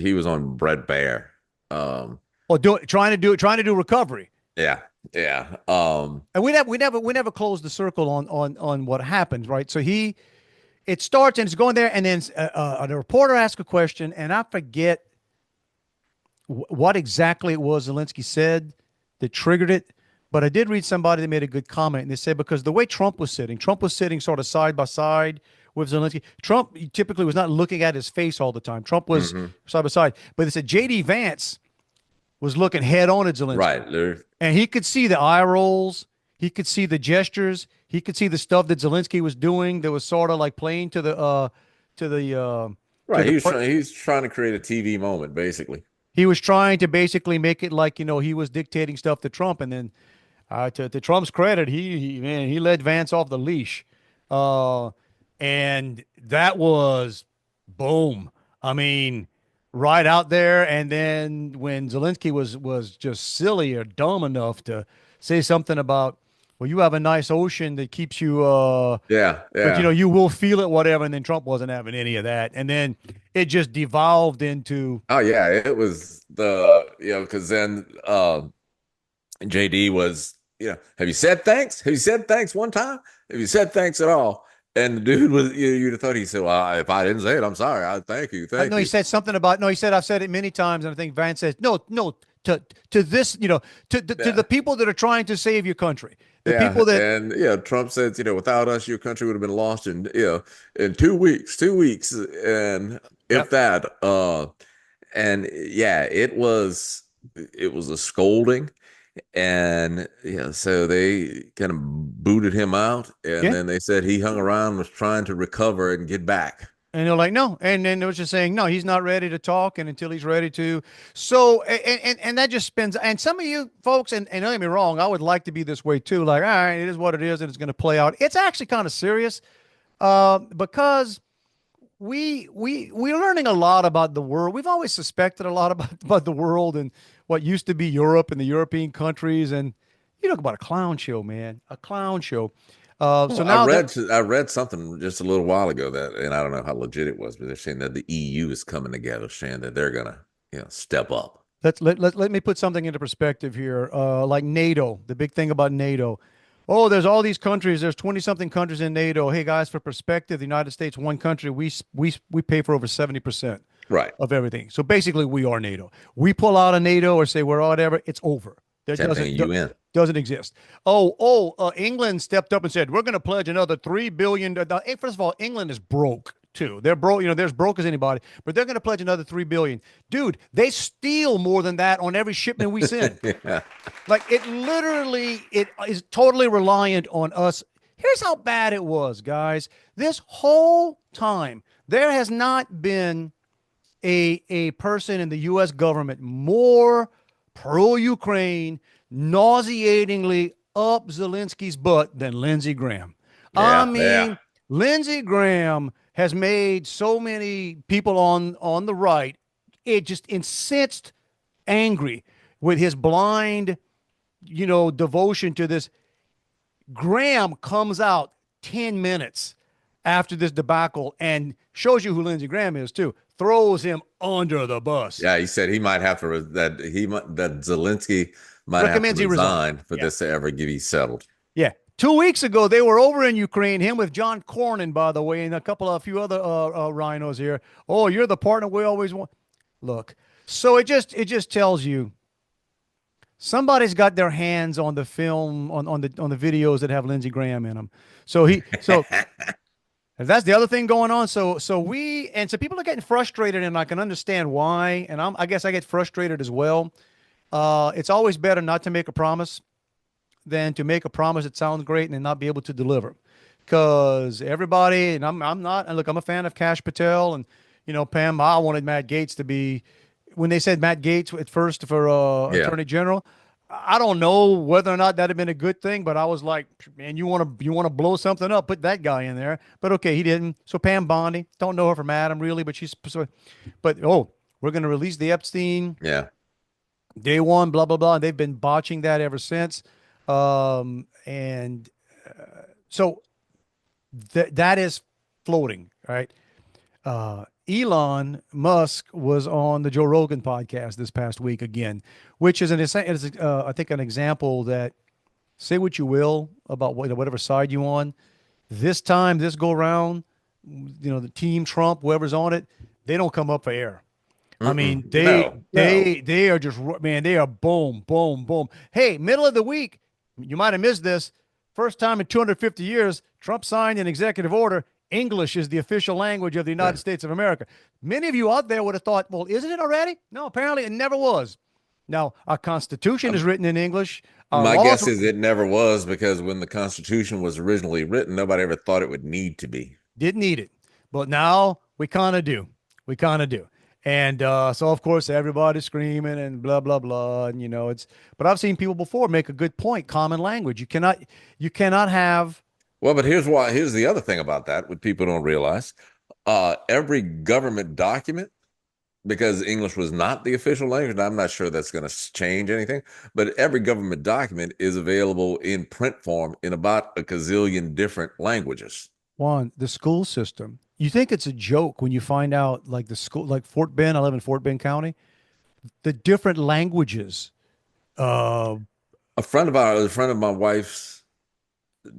[SPEAKER 4] he was on Brett Baer.
[SPEAKER 3] Trying to do recovery.
[SPEAKER 4] Yeah.
[SPEAKER 3] And we never closed the circle on what happened, right? So it starts and it's going there, and then the reporter asks a question, and I forget what exactly it was Zelensky said that triggered it. But I did read somebody that made a good comment, and they said because the way Trump was sitting sort of side by side with Zelensky. Trump typically was not looking at his face all the time. Trump was side by side. But they said JD Vance was looking head on at Zelensky.
[SPEAKER 4] Right.
[SPEAKER 3] And he could see the eye rolls. He could see the gestures. He could see the stuff that Zelensky was doing that was sort of like playing to the
[SPEAKER 4] right. He's trying to create a TV moment, basically.
[SPEAKER 3] He was trying to basically make it like, he was dictating stuff to Trump. And then to Trump's credit, he led Vance off the leash. And that was Boom. I mean, right out there. And then when Zelensky was just silly or dumb enough to say something about, well, you have a nice ocean that keeps you
[SPEAKER 4] Yeah,
[SPEAKER 3] but
[SPEAKER 4] yeah.
[SPEAKER 3] you will feel it, whatever. And then Trump wasn't having any of that. And then it just devolved into,
[SPEAKER 4] Oh yeah, it was because then JD was, have you said thanks? Have you said thanks one time? Have you said thanks at all? And the dude was, you'd have thought he said, well, if I didn't say it, I'm sorry. I thank you, thank
[SPEAKER 3] no, he
[SPEAKER 4] you.
[SPEAKER 3] said something about, no, he said, I've said it many times. And I think Vance says, no, no, to this, to
[SPEAKER 4] Yeah,
[SPEAKER 3] the people that are trying to save your country, the
[SPEAKER 4] yeah,
[SPEAKER 3] people that,
[SPEAKER 4] and Trump said, without us, your country would have been lost in 2 weeks, 2 weeks, and
[SPEAKER 3] yeah.
[SPEAKER 4] if that. And yeah, it was a scolding. And so they kind of booted him out, and
[SPEAKER 3] Yeah.
[SPEAKER 4] then they said he hung around, was trying to recover and get back.
[SPEAKER 3] And they're like, no. And then it was just saying, no, he's not ready to talk. And until he's ready to. So, and that just spins. And some of you folks, and don't get me wrong, I would like to be this way too. Like, all right, it is what it is, and it's going to play out. It's actually kind of serious because we're learning a lot about the world. We've always suspected a lot about the world and what used to be Europe and the European countries. And you talk about a clown show, man, a clown show. So
[SPEAKER 4] Well, I
[SPEAKER 3] now they're
[SPEAKER 4] read I read something just a little while ago that, and I don't know how legit it was, but they're saying that the EU is coming together, saying that they're gonna, step up.
[SPEAKER 3] let me put something into perspective here. Like NATO, the big thing about NATO. Oh, there's all these countries. There's 20 something countries in NATO. Hey guys, for perspective, the United States, one country, we pay for over 70%
[SPEAKER 4] Right.
[SPEAKER 3] of everything. So basically, we are NATO. We pull out of NATO or say we're whatever, it's over. There
[SPEAKER 4] Same thing, UN.
[SPEAKER 3] doesn't exist. England stepped up and said we're going to pledge another $3 billion. First of all, England is broke too. They're broke. They're as broke as anybody, but they're going to pledge another $3 billion. Dude, they steal more than that on every shipment we send.
[SPEAKER 4] Yeah.
[SPEAKER 3] Like it is totally reliant on us. Here's how bad it was, guys. This whole time, there has not been a person in the U.S. government more pro-Ukraine, nauseatingly up Zelensky's butt than Lindsey Graham. I
[SPEAKER 4] Yeah,
[SPEAKER 3] mean,
[SPEAKER 4] yeah.
[SPEAKER 3] Lindsey Graham has made so many people on the right it just incensed, angry with his blind, devotion to this. Graham comes out 10 minutes after this debacle and shows you who Lindsey Graham is too. Throws him under the bus.
[SPEAKER 4] Yeah, he said he might have to that Zelensky might have to
[SPEAKER 3] Recommends he resign.
[SPEAKER 4] resign for
[SPEAKER 3] Yeah.
[SPEAKER 4] this to ever be settled.
[SPEAKER 3] Yeah. 2 weeks ago, they were over in Ukraine, him with John Cornyn, by the way, and a few other rhinos here. Oh, you're the partner we always want. Look, so it just tells you somebody's got their hands on the film on the videos that have Lindsey Graham in them. So that's the other thing going on. So people are getting frustrated, and I can understand why. And I guess I get frustrated as well. It's always better not to make a promise than to make a promise that sounds great and then not be able to deliver. Because everybody, and I'm not, and look, I'm a fan of Kash Patel, and Pam. I wanted Matt Gaetz to be when they said Matt Gaetz at first for
[SPEAKER 4] Yeah.
[SPEAKER 3] Attorney General. I don't know whether or not that'd have been a good thing, but I was like, man, you want to blow something up, put that guy in there. But okay, he didn't. So Pam Bondi, don't know her from Adam really, but we're going to release the Epstein
[SPEAKER 4] Yeah.
[SPEAKER 3] day one, blah blah blah. And they've been botching that ever since. And so that is floating, right? Elon Musk was on the Joe Rogan podcast this past week again, which is I think an example that say what you will about whatever side you on. This time, this go round, the team Trump, whoever's on it, they don't come up for air. I mean,
[SPEAKER 4] No.
[SPEAKER 3] they are just, man, they are boom, boom, boom. Hey, middle of the week, you might have missed this. First time in 250 years, Trump signed an executive order. English is the official language of the United States of America. Many of you out there would have thought, well, isn't it already? No, apparently it never was. Now, our Constitution is written in English. Our
[SPEAKER 4] My
[SPEAKER 3] laws
[SPEAKER 4] guess is it never was, because when the Constitution was originally written, nobody ever thought it would need to be.
[SPEAKER 3] didn't need it. But now we kind of do. We kind of do. And so, of course, everybody's screaming and blah, blah, blah. And, but I've seen people before make a good point. Common language. You cannot have.
[SPEAKER 4] Well, but here's the other thing about that, what people don't realize. every government document, because English was not the official language, and I'm not sure that's going to change anything, but every government document is available in print form in about a gazillion different languages.
[SPEAKER 3] Juan, the school system. You think it's a joke when you find out, like the school, like Fort Bend. I live in Fort Bend County. The different languages. Uh,
[SPEAKER 4] A friend of my wife's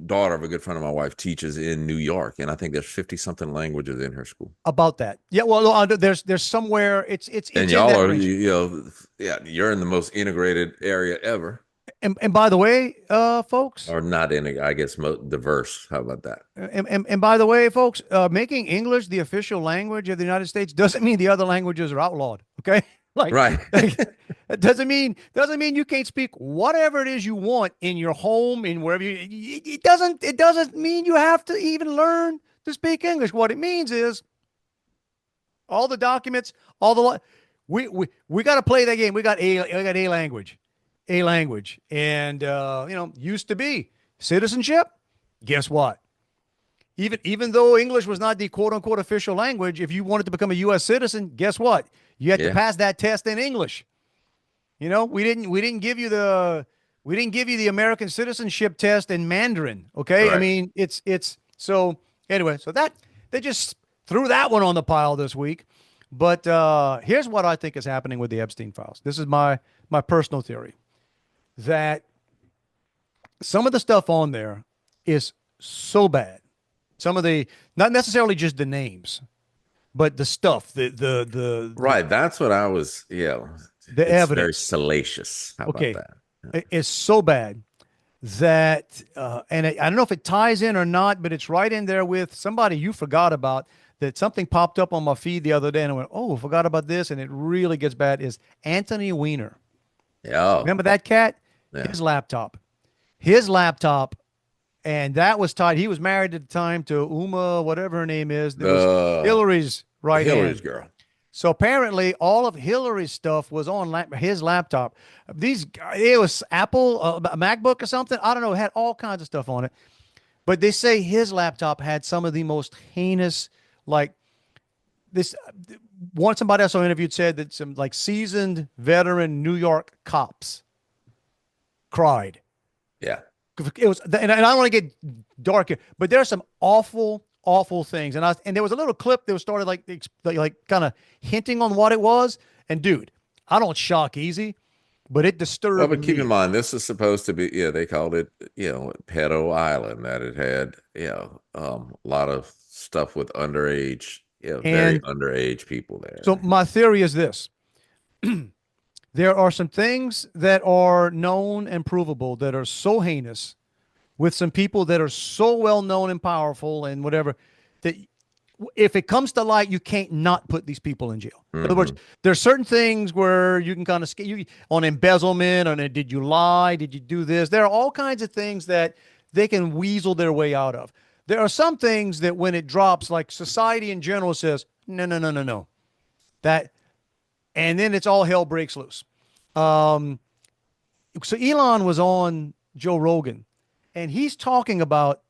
[SPEAKER 4] daughter of a good friend of my wife teaches in New York, and I think there's 50 something languages in her school.
[SPEAKER 3] about that. Yeah. Well, there's somewhere it's
[SPEAKER 4] And
[SPEAKER 3] in
[SPEAKER 4] y'all
[SPEAKER 3] that
[SPEAKER 4] are,
[SPEAKER 3] range.
[SPEAKER 4] yeah, you're in the most integrated area ever,
[SPEAKER 3] And by the way, folks,
[SPEAKER 4] or not in, I guess, most diverse. How about that?
[SPEAKER 3] and by the way, folks, making English the official language of the United States doesn't mean the other languages are outlawed. Okay, like,
[SPEAKER 4] Right.
[SPEAKER 3] it doesn't mean you can't speak whatever it is you want in your home, in wherever you. It doesn't mean you have to even learn to speak English. What it means is all the documents, all the we got to play that game. We got a language, and used to be citizenship. Guess what? Even though English was not the quote unquote official language, if you wanted to become a U.S. citizen, guess what? You had to
[SPEAKER 4] Yeah.
[SPEAKER 3] pass that test in English. We didn't give you the American citizenship test in Mandarin. Okay, I
[SPEAKER 4] Right.
[SPEAKER 3] mean it's so anyway. So that they just threw that one on the pile this week. But here's what I think is happening with the Epstein files. This is my personal theory that some of the stuff on there is so bad. Some of the not necessarily just the names, but the stuff,
[SPEAKER 4] Right. That's what I was, yeah.
[SPEAKER 3] the
[SPEAKER 4] It's very
[SPEAKER 3] evidence.
[SPEAKER 4] salacious. How about
[SPEAKER 3] Okay,
[SPEAKER 4] that?
[SPEAKER 3] it's so bad that, and I don't know if it ties in or not, but it's right in there with somebody you forgot about. That something popped up on my feed the other day, and I went, "Oh, forgot about this," and it really gets bad. Is Anthony Weiner?
[SPEAKER 4] Yeah. Oh,
[SPEAKER 3] Remember that cat?
[SPEAKER 4] yeah.
[SPEAKER 3] His laptop, and that was tied. He was married at the time to Uma, whatever her name is. That was
[SPEAKER 4] The
[SPEAKER 3] Hillary's right
[SPEAKER 4] Hillary's
[SPEAKER 3] hand.
[SPEAKER 4] girl.
[SPEAKER 3] So apparently, all of Hillary's stuff was on his laptop. It was Apple, a MacBook or something. I don't know. It had all kinds of stuff on it. But they say his laptop had some of the most heinous, like this. Once somebody else I interviewed said that some like seasoned veteran New York cops cried.
[SPEAKER 4] Yeah.
[SPEAKER 3] It was, and I don't want to get dark here, but there are some awful things. And there was a little clip that was started like kind of hinting on what it was. And dude, I don't shock easy, but it disturbed
[SPEAKER 4] Well, but keep
[SPEAKER 3] me.
[SPEAKER 4] in mind, this is supposed to be, yeah, they called it, pedo island, that it had, a lot of stuff with underage, very
[SPEAKER 3] And
[SPEAKER 4] underage people there.
[SPEAKER 3] so my theory is this. There are some things that are known and provable that are so heinous with some people that are so well known and powerful and whatever that if it comes to light, you can't not put these people in jail. In other words, there's certain things where you can kind of on embezzlement, on did you lie? Did you do this? There are all kinds of things that they can weasel their way out of. There are some things that when it drops, like society in general says, no. That and then it's all hell breaks loose. So Elon was on Joe Rogan, and he's talking about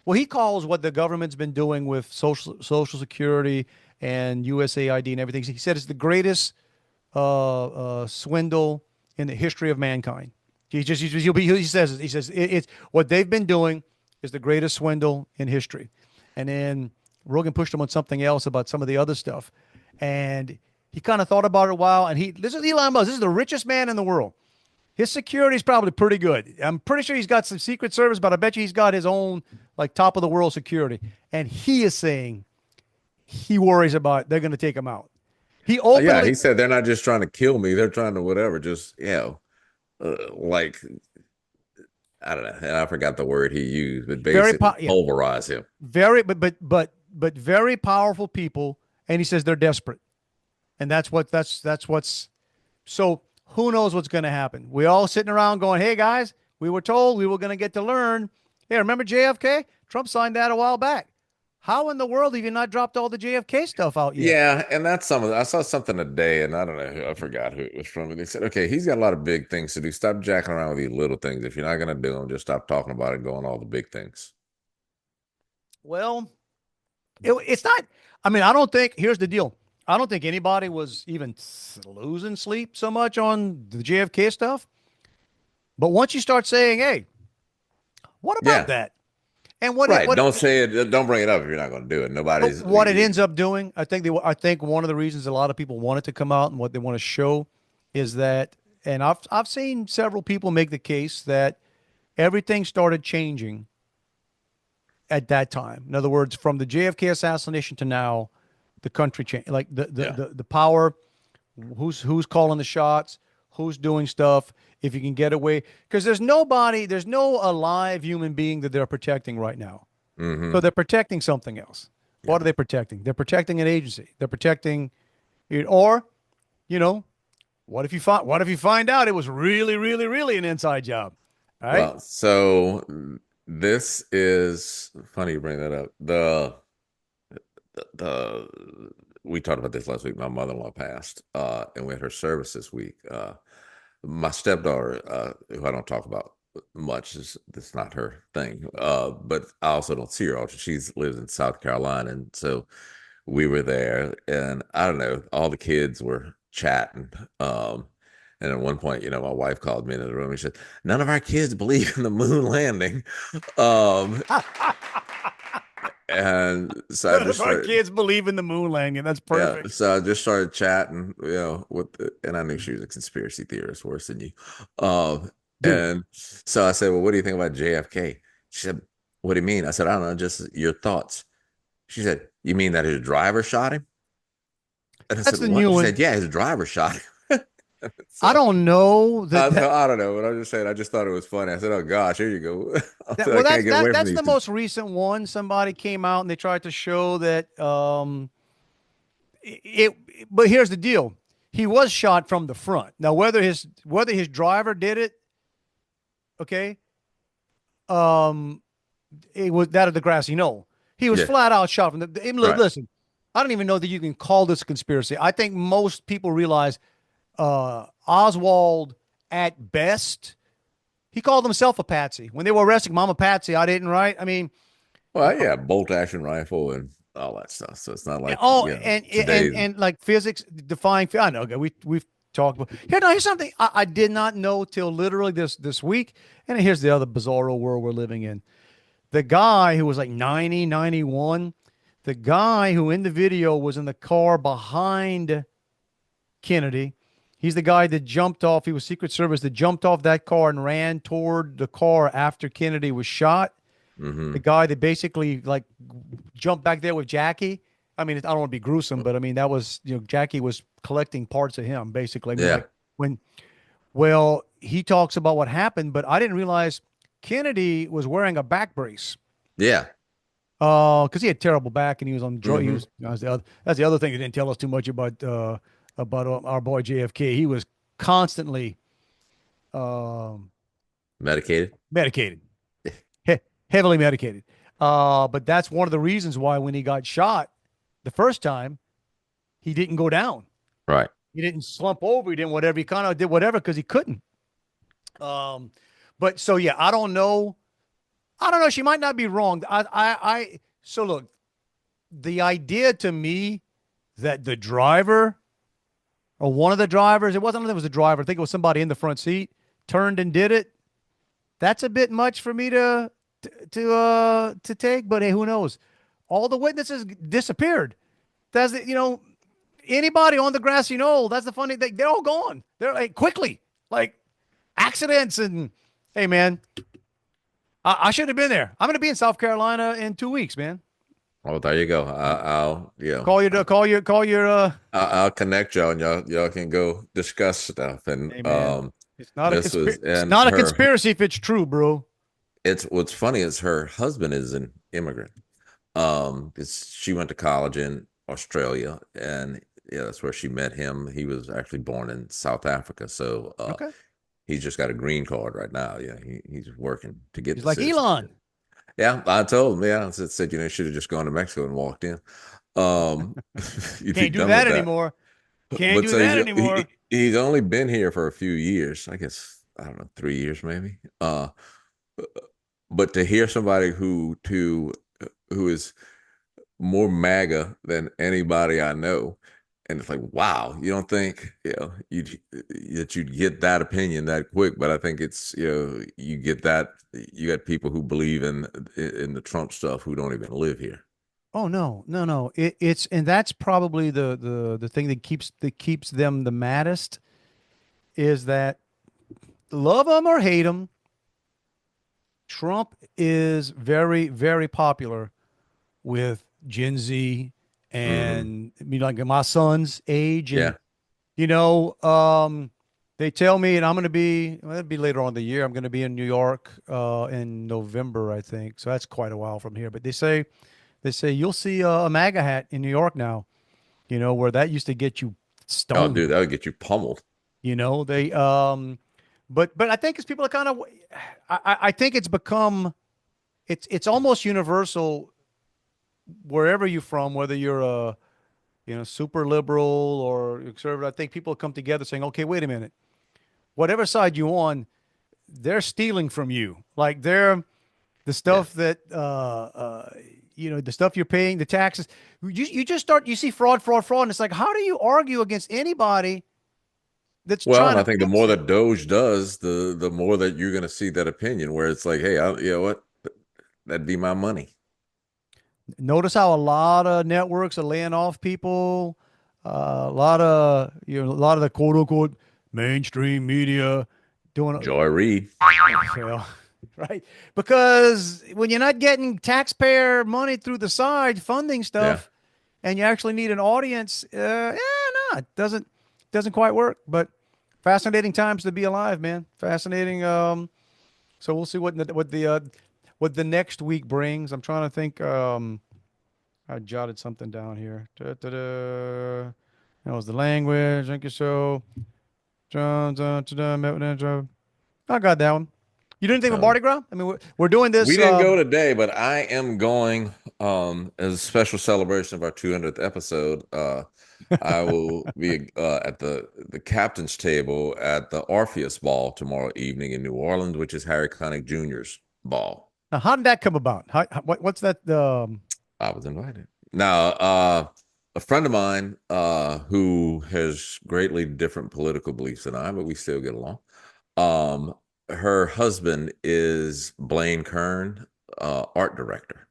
[SPEAKER 3] what he calls what the government's been doing with Social Security and USAID and everything. He said it's the greatest swindle in the history of mankind. He says it's what they've been doing is the greatest swindle in history. And then Rogan pushed him on something else about some of the other stuff, and he kind of thought about it a while. And this is Elon Musk. This is the richest man in the world. His security is probably pretty good. I'm pretty sure he's got some Secret Service, but I bet you he's got his own like top of the world security. And he is saying he worries about they're going to take him out. He openly,
[SPEAKER 4] Yeah, he said they're not just trying to kill me; they're trying to whatever. Just like I don't know, and I forgot the word he used, but basically pulverize him.
[SPEAKER 3] Very, but very powerful people, and he says they're desperate, and that's what's so. Who knows what's going to happen? We all sitting around going, "Hey guys, we were told we were going to get to learn." Hey, remember JFK? Trump signed that a while back. How in the world have you not dropped all the JFK stuff out yet?
[SPEAKER 4] Yeah, and that's some of I saw something today, and I don't know, I forgot who it was from, but they said, okay, he's got a lot of big things to do. Stop jacking around with these little things. If you're not going to do them, just stop talking about it and go on all the big things.
[SPEAKER 3] Well, It's not. I mean, I don't think. Here's the deal. I don't think anybody was even losing sleep so much on the JFK stuff. But once you start saying, "Hey, what about
[SPEAKER 4] Yeah,
[SPEAKER 3] that?" and what it
[SPEAKER 4] right.
[SPEAKER 3] what
[SPEAKER 4] Don't say it. Don't bring it up if you're not going to do it.
[SPEAKER 3] but
[SPEAKER 4] Nobody's.
[SPEAKER 3] what it ends up doing, I think one of the reasons a lot of people want it to come out and what they want to show is that, and I've seen several people make the case that everything started changing at that time. In other words, from the JFK assassination to now, the country changed. Like
[SPEAKER 4] Yeah.
[SPEAKER 3] the power, who's calling the shots, who's doing stuff, if you can get away, because there's no alive human being that they're protecting right now. So
[SPEAKER 4] Hmm.
[SPEAKER 3] they're protecting something else.
[SPEAKER 4] Yeah.
[SPEAKER 3] What are they protecting? They're protecting an agency. They're protecting it. Or, you know, what if you find out it was really, really, really an inside job? All right.
[SPEAKER 4] Well, so this is funny you bring that up. The we talked about this last week. My mother-in-law passed, and we had her service this week. My stepdaughter, who I don't talk about much, is that's not her thing. But I also don't see her often. She lives in South Carolina, and so we were there, and I don't know, all the kids were chatting. And at one point, my wife called me into the room and she said, "None of our kids believe in the moon landing." Um, and so I
[SPEAKER 3] None of
[SPEAKER 4] just
[SPEAKER 3] our
[SPEAKER 4] started,
[SPEAKER 3] kids believe in the moon landing. That's
[SPEAKER 4] yeah,
[SPEAKER 3] perfect.
[SPEAKER 4] so I just started chatting, and I knew she was a conspiracy theorist worse than you.
[SPEAKER 3] Dude,
[SPEAKER 4] And so I said, "Well, what do you think about JFK?" She said, "What do you mean?" I said, "I don't know, just your thoughts." She said, "You mean that his driver shot him?" And I
[SPEAKER 3] that's
[SPEAKER 4] said,
[SPEAKER 3] the
[SPEAKER 4] "What?"
[SPEAKER 3] new
[SPEAKER 4] She
[SPEAKER 3] one.
[SPEAKER 4] said, "Yeah, his driver shot him."
[SPEAKER 3] I
[SPEAKER 4] So
[SPEAKER 3] don't know that
[SPEAKER 4] I don't know, but I'm just saying, I just thought it was funny. I said, "Oh gosh, here you go." I
[SPEAKER 3] that
[SPEAKER 4] said, "I
[SPEAKER 3] well
[SPEAKER 4] can't get away from
[SPEAKER 3] that's
[SPEAKER 4] these
[SPEAKER 3] the
[SPEAKER 4] two."
[SPEAKER 3] most recent one. Somebody came out and they tried to show that it but here's the deal. He was shot from the front. Now whether his driver did it, okay, um it was that of the grassy knoll. He was
[SPEAKER 4] Yeah,
[SPEAKER 3] flat out shot from
[SPEAKER 4] right.
[SPEAKER 3] listen, I don't even know that you can call this a conspiracy. I think most people realize Oswald at best, he called himself a patsy. When they were arresting Mama Patsy, I didn't, right? I mean,
[SPEAKER 4] Well, yeah, bolt action rifle and all that stuff. So it's not like,
[SPEAKER 3] oh, and
[SPEAKER 4] today's.
[SPEAKER 3] and like physics defying. I know. Okay, we've talked about here. Now here's something I did not know till literally this week. And here's the other bizarro world we're living in. The guy who was like 90, 91, the guy who in the video was in the car behind Kennedy. He's the guy that jumped off. He was Secret Service that jumped off that car and ran toward the car after Kennedy was shot. The
[SPEAKER 4] Hmm.
[SPEAKER 3] guy that basically like jumped back there with Jackie. I mean, I don't want to be gruesome, but I mean that was Jackie was collecting parts of him basically. I mean,
[SPEAKER 4] Yeah,
[SPEAKER 3] like when well he talks about what happened, but I didn't realize Kennedy was wearing a back brace.
[SPEAKER 4] yeah.
[SPEAKER 3] Because he had terrible back and he was on drug. He
[SPEAKER 4] Hmm.
[SPEAKER 3] was that's the other thing they didn't tell us too much about our boy JFK. He was constantly um,
[SPEAKER 4] Medicated.
[SPEAKER 3] medicated, he- heavily medicated. But that's one of the reasons why when he got shot the first time, he didn't go down.
[SPEAKER 4] Right.
[SPEAKER 3] He didn't slump over. He didn't whatever. He kind of did whatever because he couldn't. Um, but so yeah, I don't know. I don't know. She might not be wrong. So look, the idea to me that the driver or one of the drivers, it wasn't that it was the driver, I think it was somebody in the front seat, turned and did it. That's a bit much for me to take, but hey, who knows? All the witnesses disappeared. That's anybody on the grassy knoll, that's the funny thing. They're all gone. They're like quickly, like accidents and hey man, I should have been there. I'm gonna be in South Carolina in 2 weeks, man.
[SPEAKER 4] Oh, there you go. I'll connect y'all, and y'all can go discuss stuff. And
[SPEAKER 3] Hey man,
[SPEAKER 4] this was
[SPEAKER 3] it's
[SPEAKER 4] and
[SPEAKER 3] not a
[SPEAKER 4] her.
[SPEAKER 3] conspiracy if it's true, bro.
[SPEAKER 4] It's what's funny is her husband is an immigrant. Because she went to college in Australia, and yeah, that's where she met him. He was actually born in South Africa, so
[SPEAKER 3] Okay.
[SPEAKER 4] he's just got a green card right now. Yeah, he's working to get
[SPEAKER 3] He's
[SPEAKER 4] the
[SPEAKER 3] like
[SPEAKER 4] citizenship.
[SPEAKER 3] Elon.
[SPEAKER 4] Yeah, I told him. Yeah, I said, you should have just gone to Mexico and walked in. Um, you'd be
[SPEAKER 3] Can't do
[SPEAKER 4] done
[SPEAKER 3] that
[SPEAKER 4] with that.
[SPEAKER 3] anymore. Can't
[SPEAKER 4] But
[SPEAKER 3] do
[SPEAKER 4] so
[SPEAKER 3] that anymore.
[SPEAKER 4] he's only been here for a few years. I guess I don't know, 3 years maybe. But to hear somebody who is more MAGA than anybody I know. And it's like, wow, you don't think, you'd get that opinion that quick, but I think it's, you get that, you got people who believe in the Trump stuff who don't even live here.
[SPEAKER 3] Oh no, no, no. It's and that's probably the thing that keeps them the maddest is that love them or hate them, Trump is very, very popular with Gen Z
[SPEAKER 4] Hmm.
[SPEAKER 3] and I mean like my son's age and
[SPEAKER 4] Yeah.
[SPEAKER 3] you know, they tell me, and I'm going to be, well, it'll be later on in the year. I'm going to be in New York in November, I think. So that's quite a while from here. But they say you'll see a MAGA hat in New York now. Where that used to get you
[SPEAKER 4] Oh, dude,
[SPEAKER 3] stoned.
[SPEAKER 4] that would get you pummeled.
[SPEAKER 3] They, but I think as people are kind of, I think it's become, it's almost universal wherever you're from, whether you're a, super liberal or conservative. I think people come together saying, okay, wait a minute, whatever side you on, they're stealing from you. Like they're the
[SPEAKER 4] Yeah.
[SPEAKER 3] stuff that the stuff you're paying, the taxes. You just start you see fraud, fraud, fraud, and it's like, how do you argue against anybody that's
[SPEAKER 4] Well,
[SPEAKER 3] trying
[SPEAKER 4] and I
[SPEAKER 3] to
[SPEAKER 4] think the
[SPEAKER 3] fix
[SPEAKER 4] more
[SPEAKER 3] it?
[SPEAKER 4] that Doge does, the more that you're going to see that opinion where it's like, hey, you know what? That'd be my money.
[SPEAKER 3] Notice how a lot of networks are laying off people. A lot of the quote unquote mainstream media doing
[SPEAKER 4] Joy Reid.
[SPEAKER 3] well, right? Because when you're not getting taxpayer money through the side funding
[SPEAKER 4] Yeah.
[SPEAKER 3] stuff, and you actually need an audience, no, it doesn't quite work. But fascinating times to be alive, man. Fascinating. So we'll see what the next week brings. I'm trying to think. I jotted something down here. Da-da-da. That was the language. Thank you so. I got that one. You did anything with
[SPEAKER 4] So
[SPEAKER 3] Mardi Gras? I mean, we're doing
[SPEAKER 4] we
[SPEAKER 3] this.
[SPEAKER 4] didn't go today, but I am going as a special celebration of our 200th episode. I will be at the captain's table at the Orpheus Ball tomorrow evening in New Orleans, which is Harry Connick Jr.'s ball.
[SPEAKER 3] Now, how did that come about? What's that?
[SPEAKER 4] I was invited. Now, a friend of mine who has greatly different political beliefs than I, but we still get along. Um, Her husband is Blaine Kern, art director.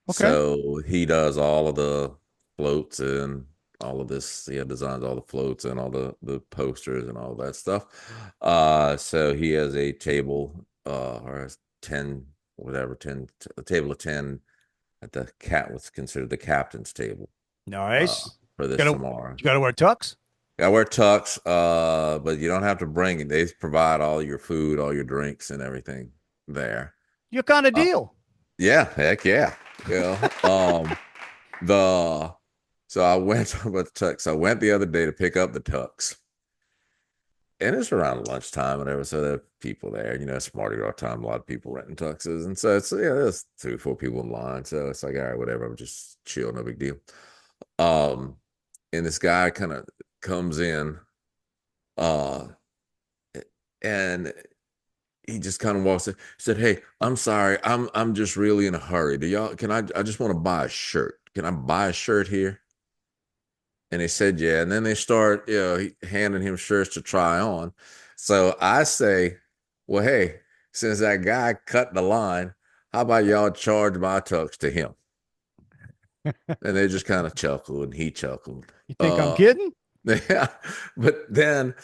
[SPEAKER 3] Okay.
[SPEAKER 4] So he does all of the floats and all of this. He designs all the floats and all the posters and all that stuff. So he has a table, or 10, whatever, 10, a table of 10 at the what's considered the captain's table uh,
[SPEAKER 3] Nice.
[SPEAKER 4] for
[SPEAKER 3] You
[SPEAKER 4] this
[SPEAKER 3] gotta
[SPEAKER 4] tomorrow.
[SPEAKER 3] you gotta wear tux.
[SPEAKER 4] I wear tux, but you don't have to bring it. They provide all your food, all your drinks, and everything there.
[SPEAKER 3] Your kind of
[SPEAKER 4] Uh,
[SPEAKER 3] deal.
[SPEAKER 4] yeah, heck yeah. The so I went with tux. I went the other day to pick up the tux, and it's around lunchtime, whatever. So there are people there. It's Mardi Gras time. A lot of people renting tuxes, and so there's 3 or 4 people in line. So it's like, all right, whatever. I'm just chill, no big deal. Um, and this guy kind of comes in, uh, and he just kind of walks in, said, "Hey, I'm sorry, I'm just really in a hurry. Do y'all can I just want to buy a shirt. Can I buy a shirt here?" And they said, "Yeah." And then they start, handing him shirts to try on. So I say, "Well, hey, since that guy cut the line, how about y'all charge my tux to him?" And they just kind of chuckled and he chuckled.
[SPEAKER 3] You think I'm kidding?
[SPEAKER 4] Yeah, but then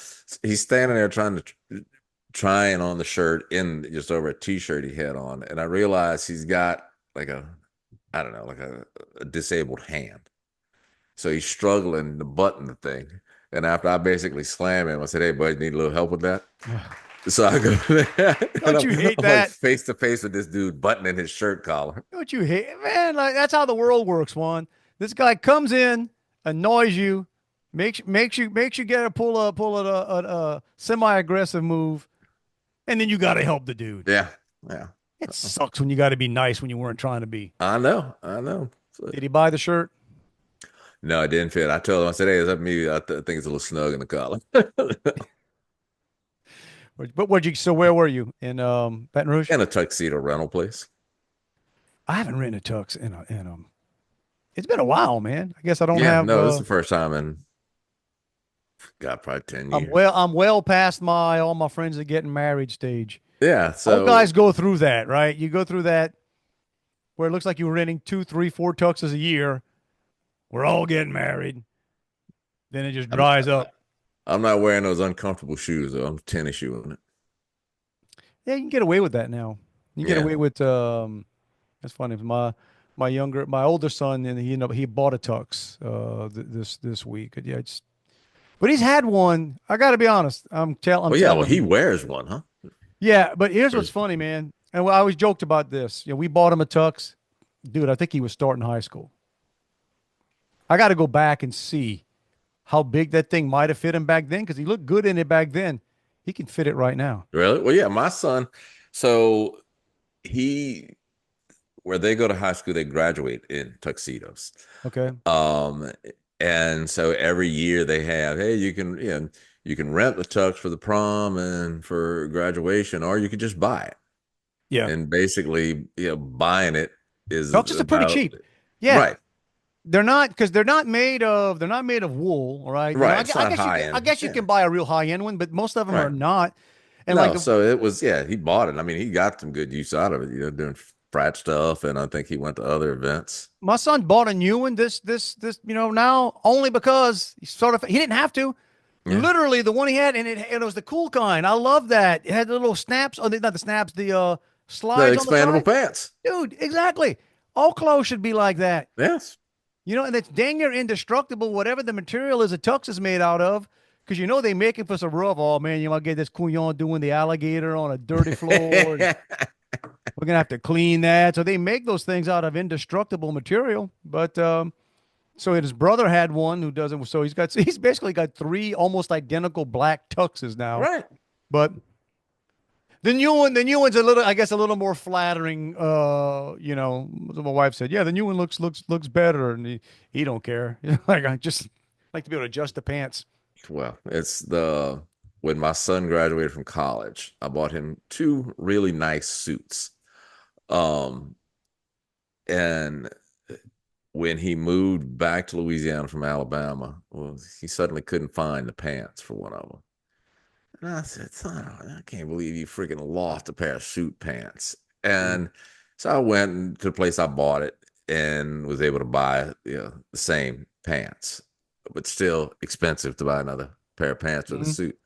[SPEAKER 4] he's standing there trying on the shirt in just over a t-shirt he had on, and I realized he's got like I don't know, like a disabled hand, so he's struggling to button the thing. And after I basically slam him, I said, "Hey, bud, you need a little help with that?" So I go there, and
[SPEAKER 3] Don't you hate
[SPEAKER 4] I'm like
[SPEAKER 3] that?
[SPEAKER 4] face to face with this dude buttoning his shirt collar.
[SPEAKER 3] Don't you hate, man? Like that's how the world works, Juan. This guy comes in, annoys you, makes you get a pull a semi-aggressive move, and then you got to help the dude.
[SPEAKER 4] Yeah, yeah,
[SPEAKER 3] It sucks when you got to be nice when you weren't trying to be.
[SPEAKER 4] I know. So,
[SPEAKER 3] Did he buy the shirt?
[SPEAKER 4] no, it didn't fit. I told him, I said, "Hey, is that me? I think it's a little snug in the collar."
[SPEAKER 3] But where'd you? So where were you in Baton Rouge?
[SPEAKER 4] And a tuxedo rental place.
[SPEAKER 3] I haven't written a tux in a. It's been a while, man. I guess I don't
[SPEAKER 4] Yeah,
[SPEAKER 3] have.
[SPEAKER 4] no, this is the first time in God, probably 10
[SPEAKER 3] I'm
[SPEAKER 4] years.
[SPEAKER 3] well past my all my friends are getting married stage.
[SPEAKER 4] Yeah,
[SPEAKER 3] All guys
[SPEAKER 4] so
[SPEAKER 3] go through that, right? You go through that where it looks like you're renting two, three, four tuxes a year. We're all getting married. Then it just
[SPEAKER 4] I'm
[SPEAKER 3] dries up.
[SPEAKER 4] I'm not wearing those uncomfortable shoes though. I'm tennis shoeing it.
[SPEAKER 3] Yeah, you can get away with that now. You can get
[SPEAKER 4] Yeah.
[SPEAKER 3] away with that's funny. My older son, and he bought a tux this week. Yeah, but he's had one. I got to be honest. I'm
[SPEAKER 4] Well, yeah, well,
[SPEAKER 3] telling
[SPEAKER 4] he
[SPEAKER 3] you.
[SPEAKER 4] wears one, huh?
[SPEAKER 3] Yeah, but here's
[SPEAKER 4] Or
[SPEAKER 3] what's
[SPEAKER 4] is-
[SPEAKER 3] funny, man. And I always joked about this. We bought him a tux. Dude, I think he was starting high school. I got to go back and see how big that thing might have fit him back then because he looked good in it back then. He can fit it right now.
[SPEAKER 4] Really? Well, yeah, my son. So he, where they go to high school, they graduate in tuxedos.
[SPEAKER 3] Okay.
[SPEAKER 4] Um, and so every year they have, hey, you can rent the tux for the prom and for graduation, or you could just buy it.
[SPEAKER 3] Yeah.
[SPEAKER 4] And basically, buying it is
[SPEAKER 3] Tuxes are pretty
[SPEAKER 4] about
[SPEAKER 3] cheap. Yeah.
[SPEAKER 4] right,
[SPEAKER 3] They're not because they're not made of wool, all right?
[SPEAKER 4] right.
[SPEAKER 3] I,
[SPEAKER 4] It's
[SPEAKER 3] I
[SPEAKER 4] not
[SPEAKER 3] guess you
[SPEAKER 4] high
[SPEAKER 3] can I
[SPEAKER 4] end.
[SPEAKER 3] guess you
[SPEAKER 4] Yeah,
[SPEAKER 3] can buy a real high end one, but most of them are
[SPEAKER 4] right.
[SPEAKER 3] not. And like
[SPEAKER 4] No, so it was, yeah, he bought it. I mean, he got some good use out of it, doing frat stuff, and I think he went to other events.
[SPEAKER 3] my son bought a new one this now only because he didn't have to.
[SPEAKER 4] Yeah,
[SPEAKER 3] Literally the one he had, and it was the cool kind. I love that. It had the little snaps, not the snaps, the
[SPEAKER 4] the
[SPEAKER 3] slides on the
[SPEAKER 4] expandable
[SPEAKER 3] side.
[SPEAKER 4] pants.
[SPEAKER 3] Dude, exactly. All clothes should be like that.
[SPEAKER 4] Yes.
[SPEAKER 3] And it's dang near indestructible, whatever the material is a tux is made out of. Because they make it for some rough. Oh man, you might get this couillon doing the alligator on a dirty floor. And we're gonna have to clean that. So they make those things out of indestructible material. But so his brother had one who doesn't. So he's basically got three almost identical black tuxes now.
[SPEAKER 4] Right.
[SPEAKER 3] But the new one's a little, I guess, a little more flattering. My wife said, yeah, the new one looks better, and he don't care. Like I just like to be able to adjust the pants.
[SPEAKER 4] Well, it's the when my son graduated from college, I bought him two really nice suits. Um, and when he moved back to Louisiana from Alabama, well, he suddenly couldn't find the pants for one of them. And I said, son, I can't believe you freaking lost a pair of suit pants. And so I went to the place I bought it and was able to buy, the same pants, but still expensive to buy another pair of pants for the
[SPEAKER 3] Mhm.
[SPEAKER 4] suit.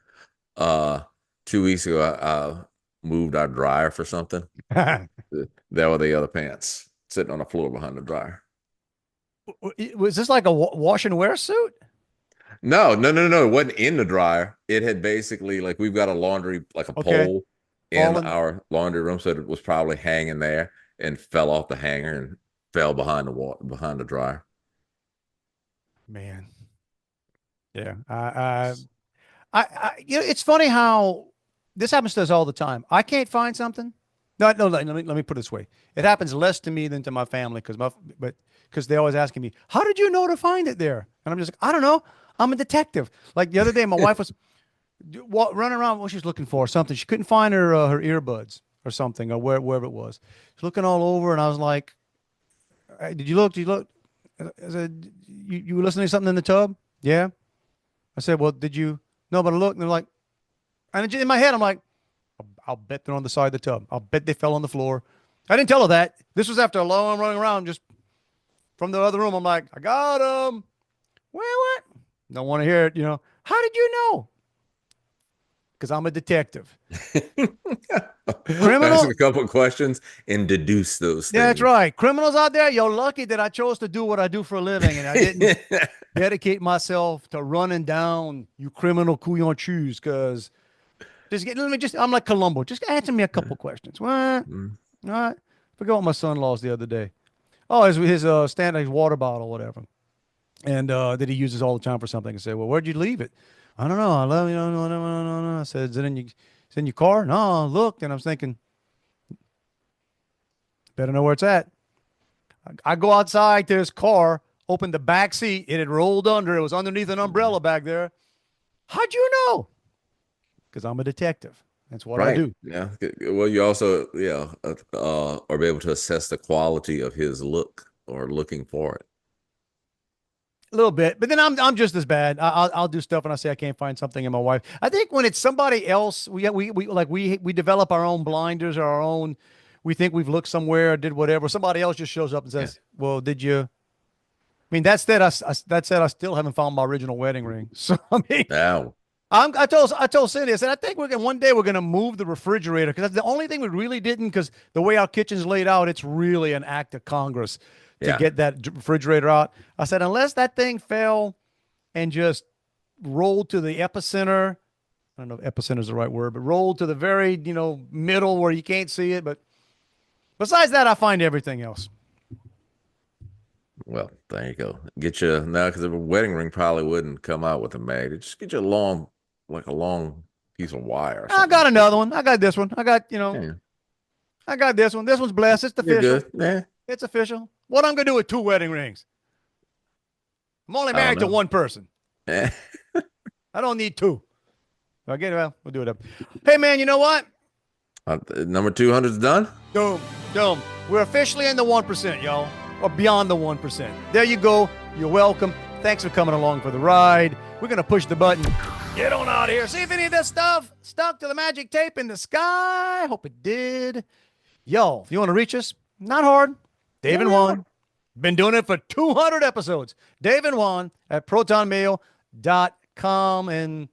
[SPEAKER 4] Uh, 2 weeks ago, I moved our dryer for something. There were the other pants sitting on the floor behind the dryer.
[SPEAKER 3] Was this like a wash and wear suit?
[SPEAKER 4] No, no, no, no. It wasn't in the dryer. It had basically like we've got a laundry, like a
[SPEAKER 3] Okay,
[SPEAKER 4] pole in
[SPEAKER 3] fallen
[SPEAKER 4] our laundry room, so it was probably hanging there and fell off the hanger and fell behind the wall behind the dryer.
[SPEAKER 3] man. Yeah, it's funny how this happens to us all the time. I can't find something. No, no. Let me put it this way. It happens less to me than to my family because they're always asking me, "How did you know to find it there?" And I'm just like, "I don't know. I'm a detective." Like the other day, my wife was running around what she was looking for something. She couldn't find her earbuds or something or wherever it was. She's looking all over, and I was like, "Hey, did you look? Did you look?" I said, "You were listening to something in the tub?" Yeah. I said, "Well, did you?" No, but I looked, and they're like, and in my head, I'm like, I'll bet they're on the side of the tub. I'll bet they fell on the floor. I didn't tell her that. This was after a long running around just from the other room. I'm like, I got them. Well, what? Don't want to hear it. How did you know? Because I'm a detective.
[SPEAKER 4] Ask
[SPEAKER 3] Criminal.
[SPEAKER 4] a couple of questions and deduce those
[SPEAKER 3] Yeah, that's
[SPEAKER 4] things.
[SPEAKER 3] right. Criminals out there, you're lucky that I chose to do what I do for a living and I didn't dedicate myself to running down you criminal couillon shoes because I'm like Columbo. Just answer me a couple questions. What?
[SPEAKER 4] Mm.
[SPEAKER 3] All right. Forget what my son lost the other day. Oh, his standard his water bottle, whatever, and that he uses all the time for something. I said, well, where'd you leave it? I don't know. I love you. No, no, no, no, no, no. I said, it's in your car? No, I looked, and I was thinking, better know where it's at. I go outside to his car, open the back seat. It had rolled under. It was underneath an umbrella back there. How'd you know? Because I'm a detective. That's what I
[SPEAKER 4] Right.
[SPEAKER 3] do.
[SPEAKER 4] Yeah. Well, you also, are able to assess the quality of his look or looking for it.
[SPEAKER 3] A little bit, but then I'm just as bad. I'll do stuff and I say I can't find something in my wife. I think when it's somebody else, we develop our own blinders or our own. We think we've looked somewhere, did whatever. Somebody else just shows up and says, "Well, did you?" I mean, that said, I still haven't found my original wedding ring. So I mean,
[SPEAKER 4] Now,
[SPEAKER 3] I told Cindy, I said, I think one day we're gonna move the refrigerator because that's the only thing we really didn't. Because the way our kitchen's laid out, it's really an act of Congress to
[SPEAKER 4] yeah.
[SPEAKER 3] get that refrigerator out. I said, unless that thing fell and just rolled to the epicenter. I don't know if epicenter is the right word, but rolled to the very, middle where you can't see it. But besides that, I find everything else.
[SPEAKER 4] Well, there you go. Get you now because a wedding ring probably wouldn't come out with a mag. Just get you a long piece of wire or
[SPEAKER 3] I
[SPEAKER 4] something.
[SPEAKER 3] got another one. I got this one.
[SPEAKER 4] Yeah.
[SPEAKER 3] I got this one. This one's blessed. It's
[SPEAKER 4] You're
[SPEAKER 3] official.
[SPEAKER 4] good. Yeah.
[SPEAKER 3] It's official. What I'm gonna do with 2 wedding rings? I'm only
[SPEAKER 4] I don't
[SPEAKER 3] married to
[SPEAKER 4] know.
[SPEAKER 3] one person.
[SPEAKER 4] Yeah.
[SPEAKER 3] I don't need 2. Okay, well, we'll do it up. Hey, man, you know what?
[SPEAKER 4] Number 200's done.
[SPEAKER 3] Doom. We're officially in the 1%, y'all, or beyond the 1%. There you go. You're welcome. Thanks for coming along for the ride. We're gonna push the button. Get on out of here. See if any of this stuff stuck to the magic tape in the sky. Hope it did. Yo, if you want to reach us, not hard. Dave and Juan. Been doing it for 200 episodes. Dave and Juan at protonmail.com and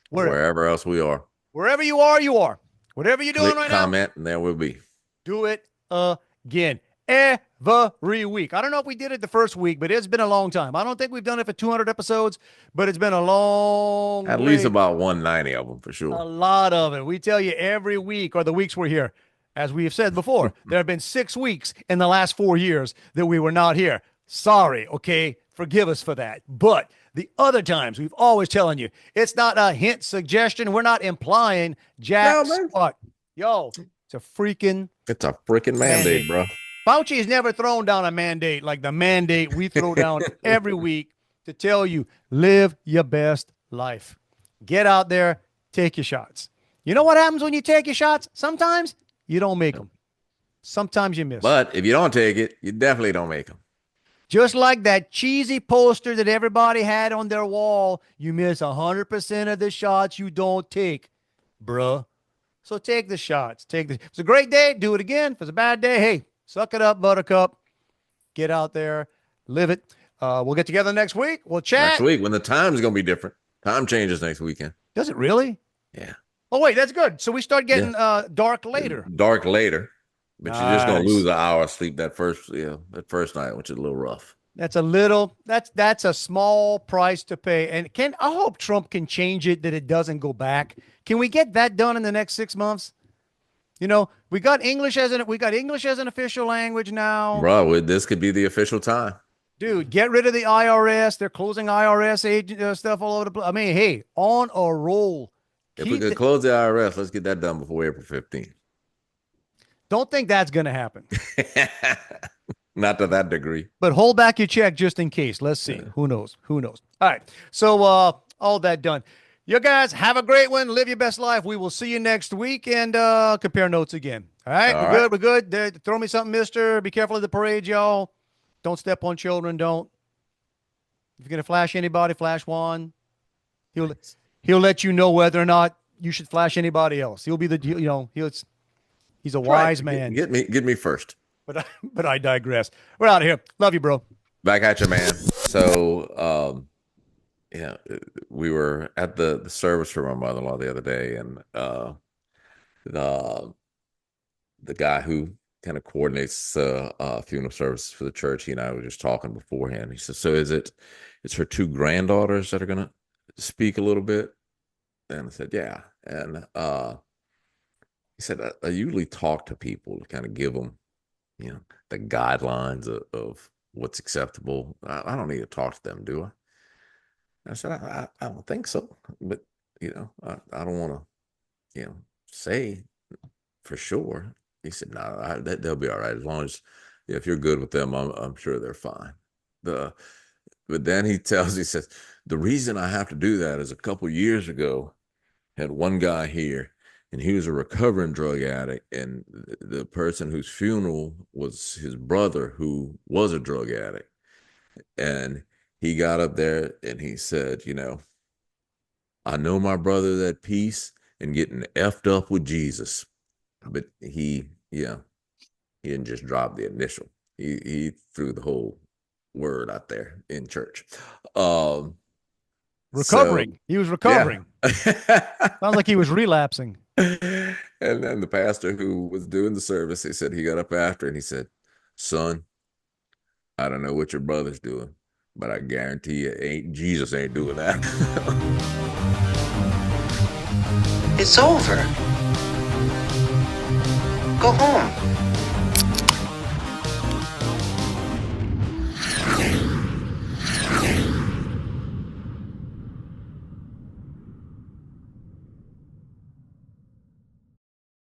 [SPEAKER 4] Wherever else we are.
[SPEAKER 3] wherever you are, you are. Whatever you're doing
[SPEAKER 4] Click
[SPEAKER 3] right
[SPEAKER 4] comment, and there we'll be.
[SPEAKER 3] do it again every week. I don't know if we did it the first week, but it's been a long time. I don't think we've done it for 200 episodes, but it's been a long
[SPEAKER 4] At
[SPEAKER 3] way.
[SPEAKER 4] least about 190 of them for
[SPEAKER 3] A
[SPEAKER 4] sure.
[SPEAKER 3] lot of it. We tell you every week or the weeks we're here. As we have said before, there have been 6 weeks in the last 4 years that we were not here. Sorry, okay? Forgive us for that. But the other times, we've always telling you, it's not a hint, suggestion. We're not implying jack squat. Yo, it's a freaking
[SPEAKER 4] mandate, bro.
[SPEAKER 3] Fauci has never thrown down a mandate like the mandate we throw down every week to tell you, live your best life. Get out there, take your shots. You know what happens when you take your shots? Sometimes you don't make them. Sometimes you miss.
[SPEAKER 4] But if you don't take it, you definitely don't make them.
[SPEAKER 3] Just like that cheesy poster that everybody had on their wall, you miss 100% of the shots you don't take, bruh. So take the shots. If it's a great day, do it again. If it's a bad day, hey, suck it up, buttercup. Get out there, live it. We'll get together next week. We'll chat.
[SPEAKER 4] Next week, when the time's going to be different. Time changes next weekend.
[SPEAKER 3] Does it really?
[SPEAKER 4] Yeah.
[SPEAKER 3] Oh, wait, that's good. So we start getting dark later.
[SPEAKER 4] Dark later. But you're just going to
[SPEAKER 3] Nice.
[SPEAKER 4] lose an hour of sleep that first night, which is a little rough.
[SPEAKER 3] That's a small price to pay. And I hope Trump can change it that it doesn't go back. Can we get that done in the next 6 months? We got English as an official language now.
[SPEAKER 4] Bro, this could be the official time.
[SPEAKER 3] Dude, get rid of the IRS. They're closing IRS agent stuff all over the place. I mean, hey, on a roll.
[SPEAKER 4] If we could close the IRS, let's get that done before April 15th.
[SPEAKER 3] Don't think that's going to happen.
[SPEAKER 4] Not to that degree.
[SPEAKER 3] But hold back your check just in case. Let's see. Who knows? All right. So all that done. You guys have a great one. Live your best life. We will see you next week and compare notes again. All right. We're good. Throw me something, mister. Be careful of the parade, y'all. Don't step on children. Don't. If you're going to flash anybody, flash Juan. He'll let you know whether or not you should flash anybody else. He'll be he's a wise man.
[SPEAKER 4] Get me first.
[SPEAKER 3] But I digress. We're out of here. Love you, bro.
[SPEAKER 4] Back at you, man. So, we were at the service for my mother-in-law the other day, and the guy who kind of coordinates funeral services for the church, he and I were just talking beforehand. He said, "So it's her 2 granddaughters that are gonna speak a little bit?" And I said, "Yeah." And he said, I usually talk to people to kind of give them, the guidelines of what's acceptable. I don't need to talk to them, do I? I said, I don't think so. But, I don't want to, say for sure. He said, no, they'll be all right. As long as, if you're good with them, I'm sure they're fine. But then he says, the reason I have to do that is a couple years ago, had one guy here, and he was a recovering drug addict, and the person whose funeral was his brother, who was a drug addict, and he got up there and he said, I know my brother's at peace and getting effed up with Jesus. But he didn't just drop the initial. He threw the whole word out there in church.
[SPEAKER 3] Recovering. He was recovering.
[SPEAKER 4] Yeah.
[SPEAKER 3] Sounds like he was relapsing.
[SPEAKER 4] And then the pastor who was doing the service, he said he got up after and he said, son, I don't know what your brother's doing, but I guarantee you Jesus ain't doing that.
[SPEAKER 5] It's over. Go home.